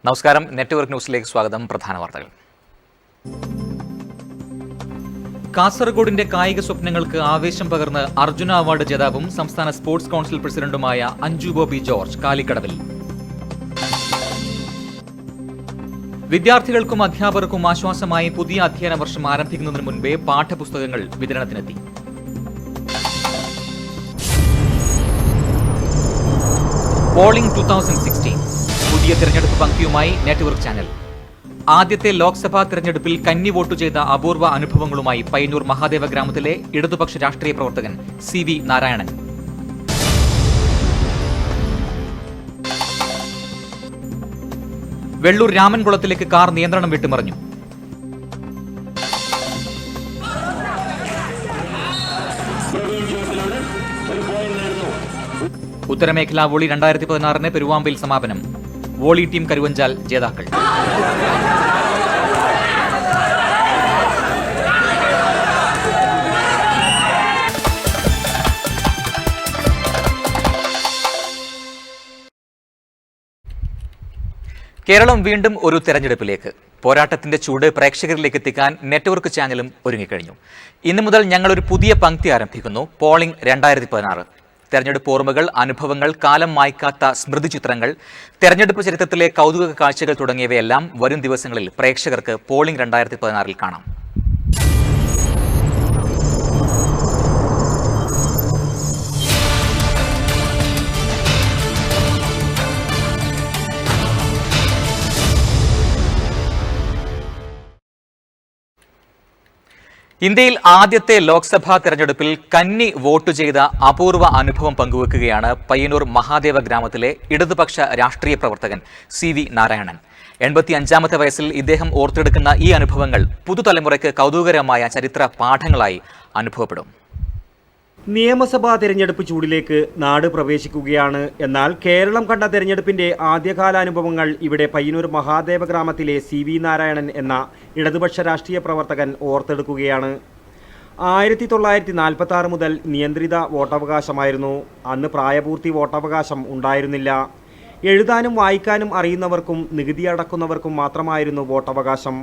നമസ്കാരം, നെറ്റ്വർക്ക് ന്യൂസിലേക്ക് സ്വാഗതം. പ്രധാന വാർത്തകൾ. കാസർഗോഡിന്റെ കായിക സ്വപ്നങ്ങൾക്ക് ആവേശം പകർന്ന് അർജുന അവാർഡ് ജേതാവും സംസ്ഥാന സ്പോർട്സ് കൌൺസിൽ പ്രസിഡന്റുമായ അഞ്ജു ബോബി ജോർജ് കാലിക്കടവിൽ. വിദ്യാർത്ഥികൾക്കും അധ്യാപകർക്കും ആശ്വാസമായി പുതിയ അധ്യയന വർഷം ആരംഭിക്കുന്നതിന് മുൻപേ പാഠപുസ്തകങ്ങൾ വിതരണത്തിനെത്തി. പോളിംഗ് 2016 പുതിയ തിരഞ്ഞെടുപ്പ് പങ്ക്തിയുമായി നെറ്റ്വർക്ക് ചാനൽ. ആദ്യത്തെ ലോക്സഭാ തിരഞ്ഞെടുപ്പിൽ കന്നി വോട്ട് ചെയ്ത അപൂർവ അനുഭവങ്ങളുമായി പയ്യന്നൂർ മഹാദേവ ഗ്രാമത്തിലെ ഇടതുപക്ഷ രാഷ്ട്രീയ പ്രവർത്തകൻ CV നാരായണൻ. വെള്ളൂർ രാമൻകുളത്തിലേക്ക് കാർ നിയന്ത്രണം വിട്ടുമറിഞ്ഞു. ഉത്തരമേഖലാ വോളി 2016 പെരുവാമ്പയിൽ സമാപനം. വോളി ടീം കരുവഞ്ചാൽ ജേതാക്കൾ. കേരളം വീണ്ടും ഒരു തെരഞ്ഞെടുപ്പിലേക്ക്. പോരാട്ടത്തിന്റെ ചൂട് പ്രേക്ഷകരിലേക്ക് എത്തിക്കാൻ നെറ്റ്വർക്ക് ചാനലും ഒരുങ്ങിക്കഴിഞ്ഞു. ഇന്നു മുതൽ ഞങ്ങളൊരു പുതിയ പങ്ക്തി ആരംഭിക്കുന്നു. പോളിംഗ് 2016. തെരഞ്ഞെടുപ്പ് ഓർമ്മകൾ, അനുഭവങ്ങൾ, കാലം മായ്ക്കാത്ത സ്മൃതി ചിത്രങ്ങൾ, തെരഞ്ഞെടുപ്പ് ചരിത്രത്തിലെ കൗതുക കാഴ്ചകൾ തുടങ്ങിയവയെല്ലാം വരും ദിവസങ്ങളിൽ പ്രേക്ഷകർക്ക് പോളിംഗ് 2016 കാണാം. ഇന്ത്യയിൽ ആദ്യത്തെ ലോക്സഭാ തെരഞ്ഞെടുപ്പിൽ കന്നി വോട്ട് ചെയ്ത അപൂർവ അനുഭവം പങ്കുവെക്കുകയാണ് പയ്യന്നൂർ മഹാദേവ ഗ്രാമത്തിലെ ഇടതുപക്ഷ രാഷ്ട്രീയ പ്രവർത്തകൻ CV നാരായണൻ. 85ാമത്തെ വയസ്സിൽ ഇദ്ദേഹം ഓർത്തെടുക്കുന്ന ഈ അനുഭവങ്ങൾ പുതുതലമുറയ്ക്ക് കൗതുകകരമായ ചരിത്ര പാഠങ്ങളായി അനുഭവപ്പെടും. നിയമസഭാ തെരഞ്ഞെടുപ്പ് ചൂടിലേക്ക് നാട് പ്രവേശിക്കുകയാണ്. എന്നാൽ കേരളം കണ്ട തെരഞ്ഞെടുപ്പിന്റെ ആദ്യകാലാനുഭവങ്ങൾ ഇവിടെ പയ്യന്നൂർ മഹാദേവ ഗ്രാമത്തിലെ CV നാരായണൻ എന്ന ഇടതുപക്ഷ രാഷ്ട്രീയ പ്രവർത്തകൻ ഓർത്തെടുക്കുകയാണ്. 1946 മുതൽ നിയന്ത്രിത വോട്ടവകാശമായിരുന്നു. അന്ന് പ്രായപൂർത്തി വോട്ടവകാശം ഉണ്ടായിരുന്നില്ല. എഴുതാനും വായിക്കാനും അറിയുന്നവർക്കും നികുതി അടക്കുന്നവർക്കും മാത്രമായിരുന്നു വോട്ടവകാശം.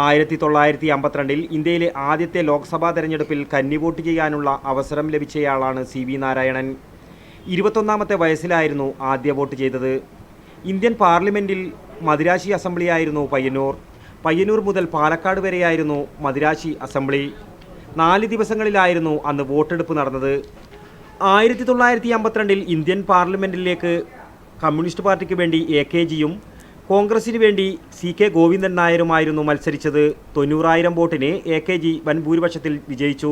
1952 ഇന്ത്യയിലെ ആദ്യത്തെ ലോക്സഭാ തെരഞ്ഞെടുപ്പിൽ കന്നിവോട്ട് ചെയ്യാനുള്ള അവസരം ലഭിച്ചയാളാണ് CV നാരായണൻ. 21ാമത്തെ വയസ്സിലായിരുന്നു ആദ്യ വോട്ട് ചെയ്തത്. ഇന്ത്യൻ പാർലമെൻറ്റിൽ മദിരാശി അസംബ്ലിയായിരുന്നു പയ്യന്നൂർ മുതൽ പാലക്കാട് വരെയായിരുന്നു മദിരാശി അസംബ്ലി. 4 ദിവസങ്ങളിലായിരുന്നു അന്ന് വോട്ടെടുപ്പ് നടന്നത്. 1952 ഇന്ത്യൻ പാർലമെൻറ്റിലേക്ക് കമ്മ്യൂണിസ്റ്റ് പാർട്ടിക്ക് വേണ്ടി AKGയും കോൺഗ്രസിന് വേണ്ടി CK ഗോവിന്ദൻ നായരുമായിരുന്നു മത്സരിച്ചത്. 90,000 വോട്ടിന് AKG വൻ ഭൂരിപക്ഷത്തിൽ വിജയിച്ചു.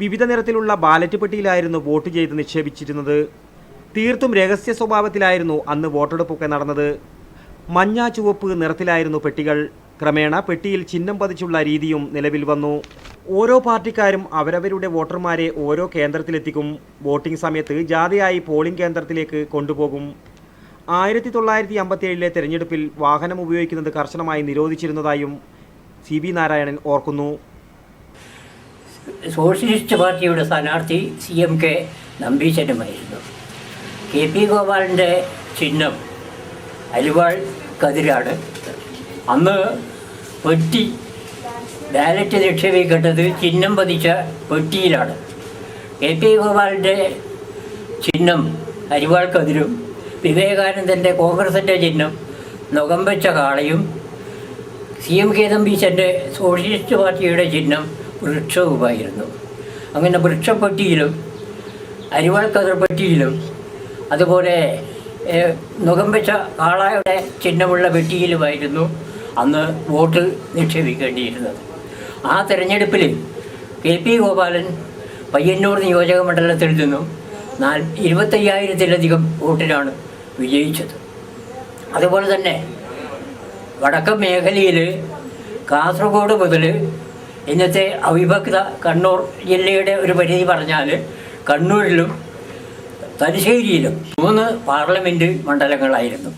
വിവിധ നിറത്തിലുള്ള ബാലറ്റ് പെട്ടിയിലായിരുന്നു വോട്ട് ചെയ്ത് നിക്ഷേപിച്ചിരുന്നത്. തീർത്തും രഹസ്യ സ്വഭാവത്തിലായിരുന്നു അന്ന് വോട്ടെടുപ്പൊക്കെ നടന്നത്. മഞ്ഞ ചുവപ്പ് നിറത്തിലായിരുന്നു പെട്ടികൾ. ക്രമേണ പെട്ടിയിൽ ചിഹ്നം പതിച്ചുള്ള രീതിയും നിലവിൽ വന്നു. ഓരോ പാർട്ടിക്കാരും അവരവരുടെ വോട്ടർമാരെ ഓരോ കേന്ദ്രത്തിലെത്തിക്കും. വോട്ടിംഗ് സമയത്ത് ജാഥയായി പോളിംഗ് കേന്ദ്രത്തിലേക്ക് കൊണ്ടുപോകും. 1957 തെരഞ്ഞെടുപ്പിൽ വാഹനം ഉപയോഗിക്കുന്നത് കർശനമായി നിരോധിച്ചിരുന്നതായും CV നാരായണൻ ഓർക്കുന്നു. സോഷ്യലിസ്റ്റ് പാർട്ടിയുടെ സ്ഥാനാർത്ഥി CMK നമ്പീശനുമായിരുന്നു. KP ഗോപാലൻ്റെ ചിഹ്നം അരിവാൾ കതിരാണ്. അന്ന് പെട്ടി ബാലറ്റ് നിക്ഷേപിക്കേണ്ടത് ചിഹ്നം പതിച്ച പെട്ടിയിലാണ്. KP ഗോപാലൻ്റെ ചിഹ്നം അരിവാൾ കതിരും വിവേകാനന്ദൻ്റെ കോൺഗ്രസിൻ്റെ ചിഹ്നം നുകം വെച്ച കാളയും CMK നമ്പീശൻ്റെ സോഷ്യലിസ്റ്റ് പാർട്ടിയുടെ ചിഹ്നം വൃക്ഷവുമായിരുന്നു. അങ്ങനെ വൃക്ഷപ്പെട്ടിയിലും അരിവാൾ കതിർപ്പെട്ടിയിലും അതുപോലെ നുകം വെച്ച കാളയുടെ ചിഹ്നമുള്ള പെട്ടിയിലുമായിരുന്നു അന്ന് വോട്ട് നിക്ഷേപിക്കേണ്ടിയിരുന്നത്. ആ തെരഞ്ഞെടുപ്പിൽ KP ഗോപാലൻ പയ്യന്നൂർ നിയോജക മണ്ഡലത്തിൽ നിന്നും 25,000-ത്തിലധികം വോട്ടിനാണ് വിജയിച്ചത്. അതുപോലെ തന്നെ വടക്കൻ മേഖലയിൽ കാസർഗോഡ് മുതൽ ഇന്നത്തെ അവിഭക്ത കണ്ണൂർ ജില്ലയുടെ ഒരു പരിധി പറഞ്ഞാൽ കണ്ണൂരിലും തലശ്ശേരിയിലും 3 പാർലമെൻറ്റ് മണ്ഡലങ്ങളായിരുന്നു.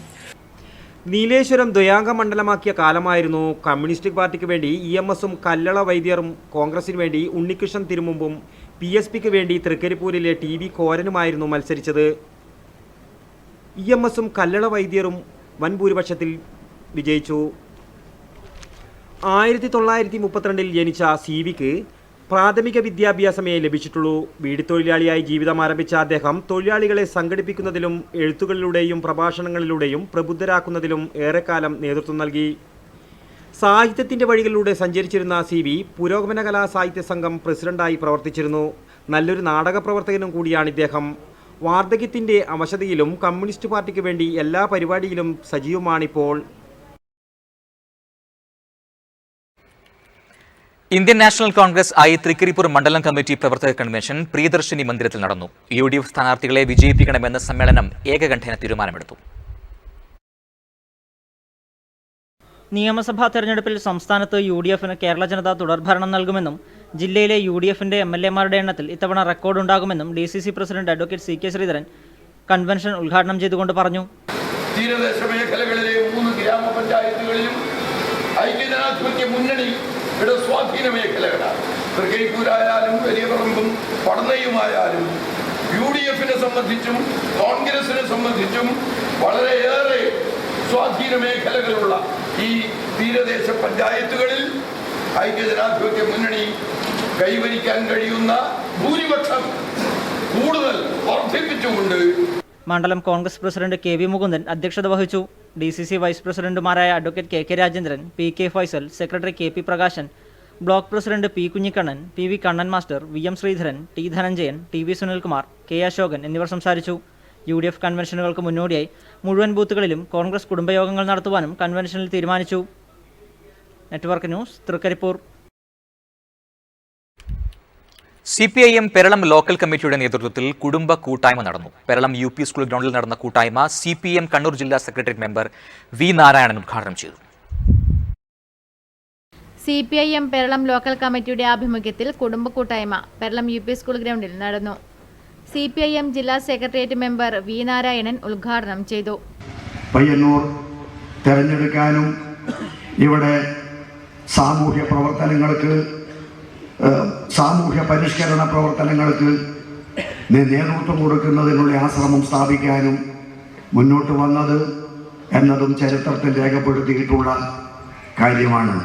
നീലേശ്വരം ദ്വയാംഗ മണ്ഡലമാക്കിയ കാലമായിരുന്നു. കമ്മ്യൂണിസ്റ്റ് പാർട്ടിക്ക് വേണ്ടി EMSഉം കല്ലള വൈദ്യറും കോൺഗ്രസിന് വേണ്ടി ഉണ്ണികൃഷ്ണൻ തിരുമുമ്പും PSPക്ക് വേണ്ടി തൃക്കരിപ്പൂരിലെ TV കോരനുമായിരുന്നു മത്സരിച്ചത്. EMSഉം കല്ലള വൈദ്യറും വൻ ഭൂരിപക്ഷത്തിൽ വിജയിച്ചു. 1932 ജനിച്ച സിവിക്ക് പ്രാഥമിക വിദ്യാഭ്യാസമേ ലഭിച്ചിട്ടുള്ളൂ. വീട് തൊഴിലാളിയായി ജീവിതം ആരംഭിച്ച അദ്ദേഹം തൊഴിലാളികളെ സംഘടിപ്പിക്കുന്നതിലും എഴുത്തുകളിലൂടെയും പ്രഭാഷണങ്ങളിലൂടെയും പ്രബുദ്ധരാക്കുന്നതിലും ഏറെക്കാലം നേതൃത്വം നൽകി. സാഹിത്യത്തിൻ്റെ വഴികളിലൂടെ സഞ്ചരിച്ചിരുന്ന സിവി പുരോഗമന കലാ സാഹിത്യ സംഘം പ്രസിഡന്റായി പ്രവർത്തിച്ചിരുന്നു. നല്ലൊരു നാടക പ്രവർത്തകനും കൂടിയാണ് ഇദ്ദേഹം. വാർദ്ധക്യത്തിൻ്റെ അവശതയിലും കമ്മ്യൂണിസ്റ്റ് പാർട്ടിക്ക് വേണ്ടി എല്ലാ പരിപാടിയിലും സജീവമാണിപ്പോൾ. ഇന്ത്യൻ നാഷണൽ കോൺഗ്രസ് തൃക്കരിപ്പൂർ മണ്ഡലം കമ്മിറ്റി പ്രവർത്തക കൺവെൻഷൻ പ്രിയദർശിനി മന്ദിരത്തിൽ നടന്നു. UDF സ്ഥാനാർത്ഥികളെ വിജയിപ്പിക്കണമെന്ന് സമ്മേളനം ഏകകണ്ഠേന തീരുമാനമെടുത്തു. നിയമസഭാ തെരഞ്ഞെടുപ്പിൽ സംസ്ഥാനത്ത് UDFന് കേരള ജനത തുടർഭരണം നൽകുമെന്നും ജില്ലയിലെ UDFന്റെ MLA-മാരുടെ എണ്ണത്തിൽ ഇത്തവണ റെക്കോർഡുണ്ടാകുമെന്നും DCC president advocate CK Sreedharan convention ഉദ്ഘാടനം ചെയ്തുകൊണ്ട് പറഞ്ഞു. തീരദേശ മേഖലകളിലെ 3 ഗ്രാമപഞ്ചായത്തുകളിലും ഐക്യജനാധിപത്യ മുന്നണിയുടെ സ്വാധീന മേഖലകളാണ്. തൃക്കരിപ്പൂരായാലും വലിയപറമ്പും പടന്നയുമായാലും UDFനെ സംബന്ധിച്ചും കോൺഗ്രസിനെ സംബന്ധിച്ചും വളരെയേറെ സ്വാധീന മേഖലകളുള്ള ഈ തീരദേശ പഞ്ചായത്തുകളിൽ ഐക്യജനാധിപത്യ മുന്നണി കൈവരിക്കാൻ കഴിയുന്ന ഭൂരിപക്ഷം കൂടുതൽ വർദ്ധിപ്പിച്ചുകൊണ്ട് മണ്ഡലം കോൺഗ്രസ് പ്രസിഡന്റ് KV മുകുന്ദൻ അധ്യക്ഷത വഹിച്ചു. DCC വൈസ് പ്രസിഡന്റുമാരായ advocate KK Rajendran, PK Faisal, secretary KP Prakashan, block president P Kunhikannan, PV Kannan master, VM Sreedharan, T Dhananjayan, TV Sunilkumar, K Asokan എന്നിവർ സംസാരിച്ചു. UDF കൺവെൻഷനുകൾക്ക് മുന്നോടിയായി മുഴുവൻ ബൂത്തുകളിലും കോൺഗ്രസ് കുടുംബയോഗങ്ങൾ നടത്തുവാനും കൺവെൻഷനിൽ തീരുമാനിച്ചു. Network news, Thrikkaripur. CPIM Peralam local കമ്മിറ്റിയുടെ നേതൃത്വത്തിൽ കുടുംബ കൂട്ടായ്മ നടന്നു. പെരളം UP സ്കൂൾ ഗ്രൗണ്ടിൽ നടന്ന കൂട്ടായ്മ CPIM കണ്ണൂർ ജില്ലാ സെക്രട്ടേറിയറ്റ് മെമ്പർ V നാരായണൻ ഉദ്ഘാടനം ചെയ്തു. CPIM പെരളം ലോക്കൽ കമ്മിറ്റിയുടെ ആഭിമുഖ്യത്തിൽ കുടുംബ കൂട്ടായ്മ പെരളം UP സ്കൂൾ ഗ്രൗണ്ടിൽ നടന്നു. CPIM ജില്ലാ സെക്രട്ടേറിയറ്റ് മെമ്പർ V നാരായണൻ ഉദ്ഘാടനം ചെയ്തു. പയ്യന്നൂർ തെരഞ്ഞെടുക്കാനും ഇവിടെ സാമൂഹ്യ പ്രവർത്തനങ്ങൾക്ക് സാമൂഹ്യ പരിഷ്കരണ പ്രവർത്തനങ്ങൾക്ക് നേതൃത്വം കൊടുക്കുന്നതിനുള്ള ആശ്രമം സ്ഥാപിക്കാനും മുന്നോട്ട് വന്നത് എന്നതും ചരിത്രത്തിൽ രേഖപ്പെടുത്തിയിട്ടുള്ള കാര്യമാണ്.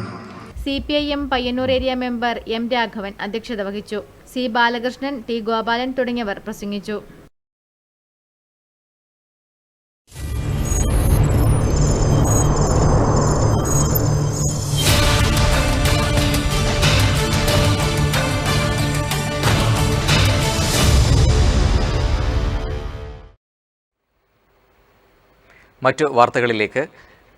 CPIM Payyanur area member M Raghavan അധ്യക്ഷത വഹിച്ചു. C ബാലകൃഷ്ണൻ, T ഗോപാലൻ തുടങ്ങിയവർ പ്രസംഗിച്ചു. മറ്റു വാർത്തകളിലേക്ക്.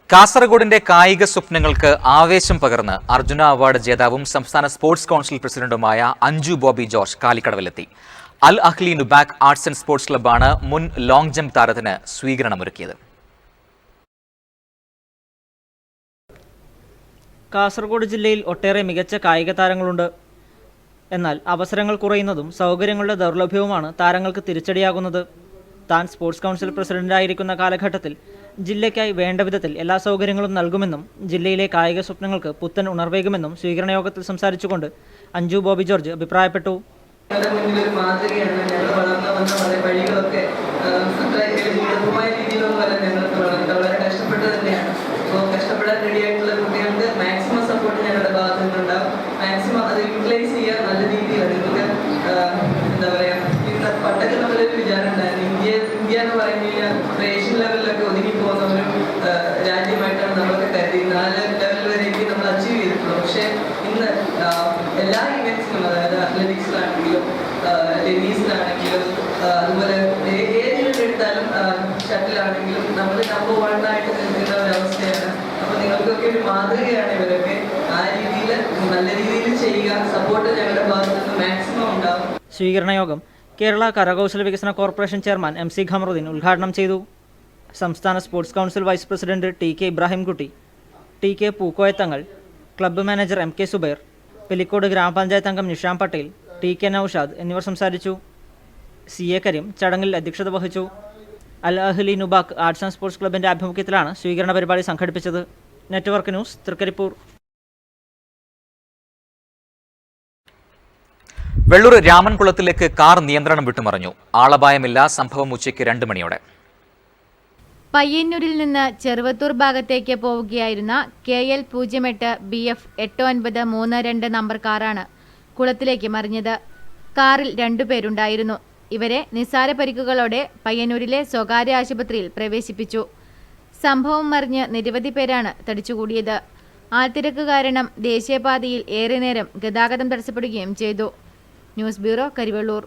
കാസർഗോഡിന്റെ കായിക സ്വപ്നങ്ങൾക്ക് ആവേശം പകർന്ന് അർജുന അവാർഡ് ജേതാവും സംസ്ഥാന സ്പോർട്സ് കൗൺസിൽ പ്രസിഡന്റുമായ അഞ്ജു ബോബി ജോർജ് കാലിക്കടവിലെത്തി. Al Ahli Nubak arts and sports ക്ലബ്ബാണ് മുൻ ലോങ് ജംപ് താരത്തിന് സ്വീകരണമൊരുക്കിയത്. കാസർഗോഡ് ജില്ലയിൽ ഒട്ടേറെ മികച്ച കായിക താരങ്ങളുണ്ട്. എന്നാൽ അവസരങ്ങൾ കുറയുന്നതും സൗകര്യങ്ങളുടെ ദൗർലഭ്യവുമാണ് താരങ്ങൾക്ക് തിരിച്ചടിയാകുന്നത്. താൻ സ്പോർട്സ് കൗൺസിൽ പ്രസിഡന്റായിരിക്കുന്ന കാലഘട്ടത്തിൽ ജില്ലയ്ക്കായി വേണ്ട വിധത്തിൽ എല്ലാ സൗകര്യങ്ങളും നൽകുമെന്നും ജില്ലയിലെ കായിക സ്വപ്നങ്ങൾക്ക് പുത്തൻ ഉണർവേകുമെന്നും സ്വീകരണ യോഗത്തിൽ സംസാരിച്ചുകൊണ്ട് അഞ്ജു ബോബി ജോർജ് അഭിപ്രായപ്പെട്ടു. മുന്നിലൊരു മാതൃകയാണ്. ഞങ്ങൾ വളർന്നു വന്ന വഴികളൊക്കെ അത്ര ലളിതമായ രീതിയിലൊന്നുമല്ല ഞങ്ങൾക്ക് വളർന്നത്. വളരെ കഷ്ടപ്പെട്ട് തന്നെയാണ്. അപ്പോൾ കഷ്ടപ്പെടാൻ റെഡിയായിട്ടുള്ള കുട്ടികൾക്ക് മാക്സിമം സപ്പോർട്ട് ഞങ്ങളുടെ ഭാഗത്തു നിന്നുണ്ടാവും. മാക്സിമം അത് യൂട്ടിലൈസ് ചെയ്യുക നല്ല രീതിയിലാണ്. നിങ്ങൾക്ക് എന്താ പറയുക, ഇന്ന് പണ്ടൊക്കെ നമ്മളൊരു വിചാരം ഉണ്ടായിരുന്നു ഇന്ത്യ എന്ന് പറഞ്ഞു കഴിഞ്ഞാൽ ഏഷ്യൻ ലെവലിലൊക്കെ ഒതുങ്ങി പോകുന്ന ഒരു രാജ്യമായിട്ടാണ് നമ്മളൊക്കെ കരുതിയിരുന്നത്. 4 ലെവൽ വരെയൊക്കെ നമ്മൾ അച്ചീവ് ചെയ്തിട്ടുള്ളൂ. പക്ഷേ ഇന്ന് എല്ലാ ഇവൻറ്റ്സിലും, അതായത് അത്ലറ്റിക്സിലാണെങ്കിലും ടെന്നീസിലാണെങ്കിലും അതുപോലെ ഏതിലെടുത്താലും ഷട്ടിലാണെങ്കിലും നമ്മൾ നമ്പർ 1 ആയിട്ട് നിൽക്കുന്ന ഒരവസ്ഥയാണ്. അപ്പോൾ നിങ്ങൾക്കൊക്കെ ഒരു മാതൃകയാണ് ഇവരൊക്കെ. ആ രീതിയിൽ നല്ല രീതിയിൽ ചെയ്യുക. സപ്പോർട്ട് ഞങ്ങളുടെ ഭാഗത്ത് നിന്ന് മാക്സിമം ഉണ്ടാവും. സ്വീകരണ യോഗം കേരള കരകൗശല വികസന കോർപ്പറേഷൻ ചെയർമാൻ MC ഖമറുദ്ദീൻ ഉദ്ഘാടനം ചെയ്തു. സംസ്ഥാന sports council vice president TK Ibrahimkutty, TK Pookoyathangal, club manager MK Zubair, Pelikode ഗ്രാമപഞ്ചായത്ത് അംഗം നിഷാം പട്ടേൽ, TK നൌഷാദ് എന്നിവർ സംസാരിച്ചു. CA കരീം ചടങ്ങിൽ അധ്യക്ഷത വഹിച്ചു. Al Ahli Nubak arts and sports ക്ലബിന്റെ ആഭിമുഖ്യത്തിലാണ് സ്വീകരണ പരിപാടി സംഘടിപ്പിച്ചത്. Network news, Trikaripur. വെള്ളൂർ രാമൻകുളത്തിലേക്ക് കാർ നിയന്ത്രണം വിട്ടുമറിഞ്ഞു. ആളപായമില്ല. സംഭവം ഉച്ചയ്ക്ക് 2 മണിയോടെ. പയ്യന്നൂരിൽ നിന്ന് ചെറുവത്തൂർ ഭാഗത്തേക്ക് പോവുകയായിരുന്ന KL 08 BF 8932 നമ്പർ കാറാണ് കുളത്തിലേക്ക് മറിഞ്ഞത്. കാറിൽ 2 പേരുണ്ടായിരുന്നു. ഇവരെ നിസ്സാര പരിക്കുകളോടെ പയ്യന്നൂരിലെ സ്വകാര്യ ആശുപത്രിയിൽ പ്രവേശിപ്പിച്ചു. സംഭവം മറിഞ്ഞ് നിരവധി പേരാണ് തടിച്ചുകൂടിയത്. ആൾത്തിരക്ക് കാരണം ദേശീയപാതയിൽ ഏറെ നേരം ഗതാഗതം തടസ്സപ്പെടുകയും ചെയ്തു. News bureau, Karivellur.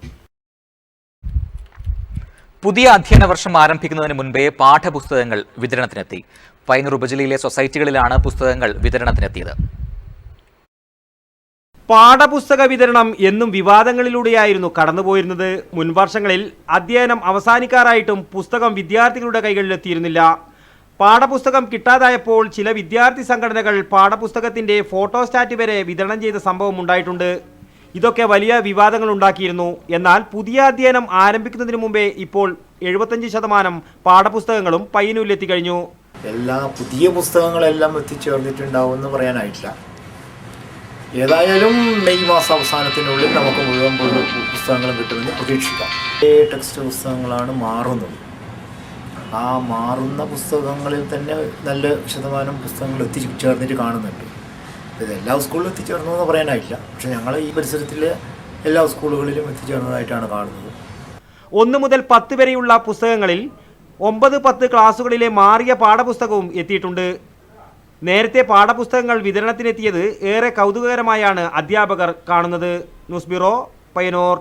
പുതിയ അധ്യയന വർഷം ആരംഭിക്കുന്നതിന് മുൻപേ പാഠപുസ്തകങ്ങൾ വിതരണത്തിനെത്തി. പയ്യന്നൂർ ഉപജില്ലയിലെ സൊസൈറ്റികളിലാണ് പുസ്തകങ്ങൾ വിതരണത്തിനെത്തിയത്. പാഠപുസ്തക വിതരണം എന്നും വിവാദങ്ങളിലൂടെയായിരുന്നു കടന്നുപോയിരുന്നത്. മുൻവർഷങ്ങളിൽ അധ്യയനം അവസാനിക്കാറായിട്ടും പുസ്തകം വിദ്യാർത്ഥികളുടെ കൈകളിലെത്തിയിരുന്നില്ല. പാഠപുസ്തകം കിട്ടാതായപ്പോൾ ചില വിദ്യാർത്ഥി സംഘടനകൾ പാഠപുസ്തകത്തിന്റെ ഫോട്ടോസ്റ്റാറ്റ് വരെ വിതരണം ചെയ്ത സംഭവം ഉണ്ടായിട്ടുണ്ട്. ഇതൊക്കെ വലിയ വിവാദങ്ങൾ ഉണ്ടാക്കിയിരുന്നു. എന്നാൽ പുതിയ അധ്യയനം ആരംഭിക്കുന്നതിന് മുമ്പേ ഇപ്പോൾ 75% പാഠപുസ്തകങ്ങളും പയ്യന്നൂരിലെത്തിക്കഴിഞ്ഞു. എല്ലാ പുതിയ പുസ്തകങ്ങളെല്ലാം എത്തിച്ചേർന്നിട്ടുണ്ടാവുമെന്ന് പറയാനായിട്ടില്ല. ഏതായാലും മെയ് മാസം അവസാനത്തിനുള്ളിൽ നമുക്ക് മുഴുവൻ പുസ്തകങ്ങളും കിട്ടുമെന്ന് പ്രതീക്ഷിക്കാം. ടെക്സ്റ്റ് പുസ്തകങ്ങളാണ് മാറുന്നത്. ആ മാറുന്ന പുസ്തകങ്ങളിൽ തന്നെ നല്ല ശതമാനം പുസ്തകങ്ങൾ എത്തിച്ചേർന്നിട്ട് കാണുന്നുണ്ട്. ഇത് എല്ലാ സ്കൂളിലും എത്തിച്ചേർന്നു എന്ന് പറയാനായില്ല. പക്ഷെ ഞങ്ങൾ ഈ പരിസരത്തിലെ എല്ലാ സ്കൂളുകളിലും എത്തിച്ചേർന്നതായിട്ടാണ് കാണുന്നത്. 1 മുതൽ 10 വരെയുള്ള പുസ്തകങ്ങളിൽ 9, 10 ക്ലാസ്സുകളിലെ മാറിയ പാഠപുസ്തകവും എത്തിയിട്ടുണ്ട്. നേരത്തെ പാഠപുസ്തകങ്ങൾ വിതരണത്തിനെത്തിയത് ഏറെ കൗതുകകരമായാണ് അധ്യാപകർ കാണുന്നത്. News bureau, Payyanur.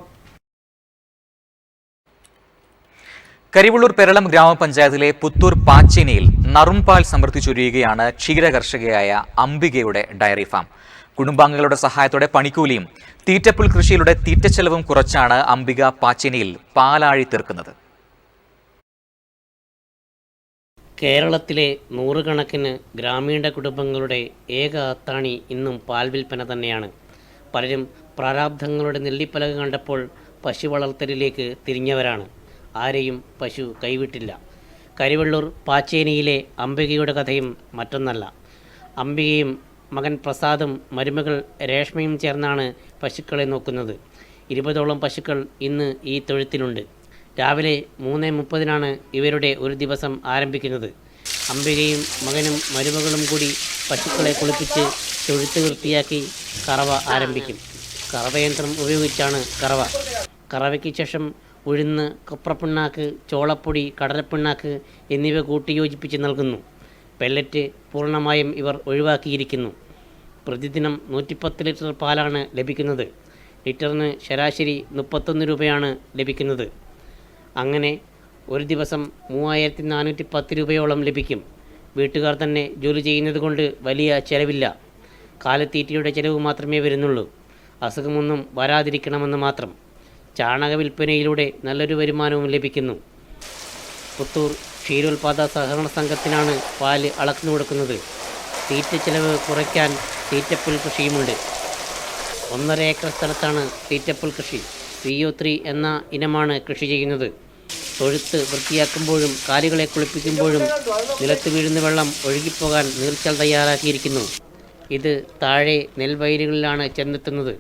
കരിവള്ളൂർ പെരളം ഗ്രാമപഞ്ചായത്തിലെ പുത്തൂർ പാച്ചേനിയിൽ നറുംപാൽ സമൃദ്ധി ചൊരിയുകയാണ് ക്ഷീരകർഷകയായ അംബികയുടെ ഡയറി ഫാം. കുടുംബാംഗങ്ങളുടെ സഹായത്തോടെ പണിക്കൂലിയും തീറ്റപ്പുൽ കൃഷിയിലൂടെ തീറ്റച്ചെലവും കുറച്ചാണ് അംബിക പാച്ചേനിയിൽ പാലാഴി തീർക്കുന്നത്. കേരളത്തിലെ നൂറുകണക്കിന് ഗ്രാമീണ കുടുംബങ്ങളുടെ ഏക അത്താണി ഇന്നും പാൽ വിൽപ്പന തന്നെയാണ്. പലരും പ്രാരാബ്ധങ്ങളുടെ നെല്ലിപ്പലക കണ്ടപ്പോൾ പശു വളർത്തലിലേക്ക് തിരിഞ്ഞവരാണ്. ആരെയും പശു കൈവിട്ടില്ല. കരിവള്ളൂർ പാച്ചേനിയിലെ അംബികയുടെ കഥയും മറ്റൊന്നല്ല. അംബികയും മകൻ പ്രസാദും മരുമകൾ രേഷ്മയും ചേർന്നാണ് പശുക്കളെ നോക്കുന്നത്. 20ഓളം പശുക്കൾ ഇന്ന് ഈ തൊഴുത്തിലുണ്ട്. രാവിലെ 3:30 ഇവരുടെ ഒരു ദിവസം ആരംഭിക്കുന്നത്. അംബികയും മകനും മരുമകളും കൂടി പശുക്കളെ കുളിപ്പിച്ച് തൊഴുത്ത് വൃത്തിയാക്കി കറവ ആരംഭിക്കും. കറവയന്ത്രം ഉപയോഗിച്ചാണ് കറവ. കറവയ്ക്ക് ശേഷം ഉഴുന്ന്, കൊപ്രപ്പിണ്ണാക്ക്, ചോളപ്പൊടി, കടലപ്പിണ്ണാക്ക് എന്നിവ കൂട്ടിയോജിപ്പിച്ച് നൽകുന്നു. പെല്ലറ്റ് പൂർണ്ണമായും ഇവർ ഒഴിവാക്കിയിരിക്കുന്നു. പ്രതിദിനം 110 ലിറ്റർ പാലാണ് ലഭിക്കുന്നത്. ലിറ്ററിന് ശരാശരി 31 രൂപയാണ് ലഭിക്കുന്നത്. അങ്ങനെ ഒരു ദിവസം 3410 രൂപയോളം ലഭിക്കും. വീട്ടുകാർ തന്നെ ജോലി ചെയ്യുന്നത് കൊണ്ട് വലിയ ചെലവില്ല. കാലിത്തീറ്റയുടെ ചെലവ് മാത്രമേ വരുന്നുള്ളൂ. അസുഖമൊന്നും വരാതിരിക്കണമെന്ന് മാത്രം. ചാണക വിൽപ്പനയിലൂടെ നല്ലൊരു വരുമാനവും ലഭിക്കുന്നു. പുത്തൂർ ക്ഷീരോത്പാദക സഹകരണ സംഘത്തിനാണ് പാല് അളന്നു കൊടുക്കുന്നത്. തീറ്റ ചെലവ് കുറയ്ക്കാൻ തീറ്റപ്പുൽ കൃഷിയുമുണ്ട്. 1.5 ഏക്കർ സ്ഥലത്താണ് തീറ്റപ്പുൽ കൃഷി. CO3 എന്ന ഇനമാണ് കൃഷി ചെയ്യുന്നത്. തൊഴുത്ത് വൃത്തിയാക്കുമ്പോഴും കാലികളെ കുളിപ്പിക്കുമ്പോഴും നിലത്ത് വീഴുന്ന വെള്ളം ഒഴുകിപ്പോകാൻ നീർച്ചാൽ തയ്യാറാക്കിയിരിക്കുന്നു. ഇത് താഴെ നെൽവയലുകളിലാണ് ചെന്നെത്തുന്നത്.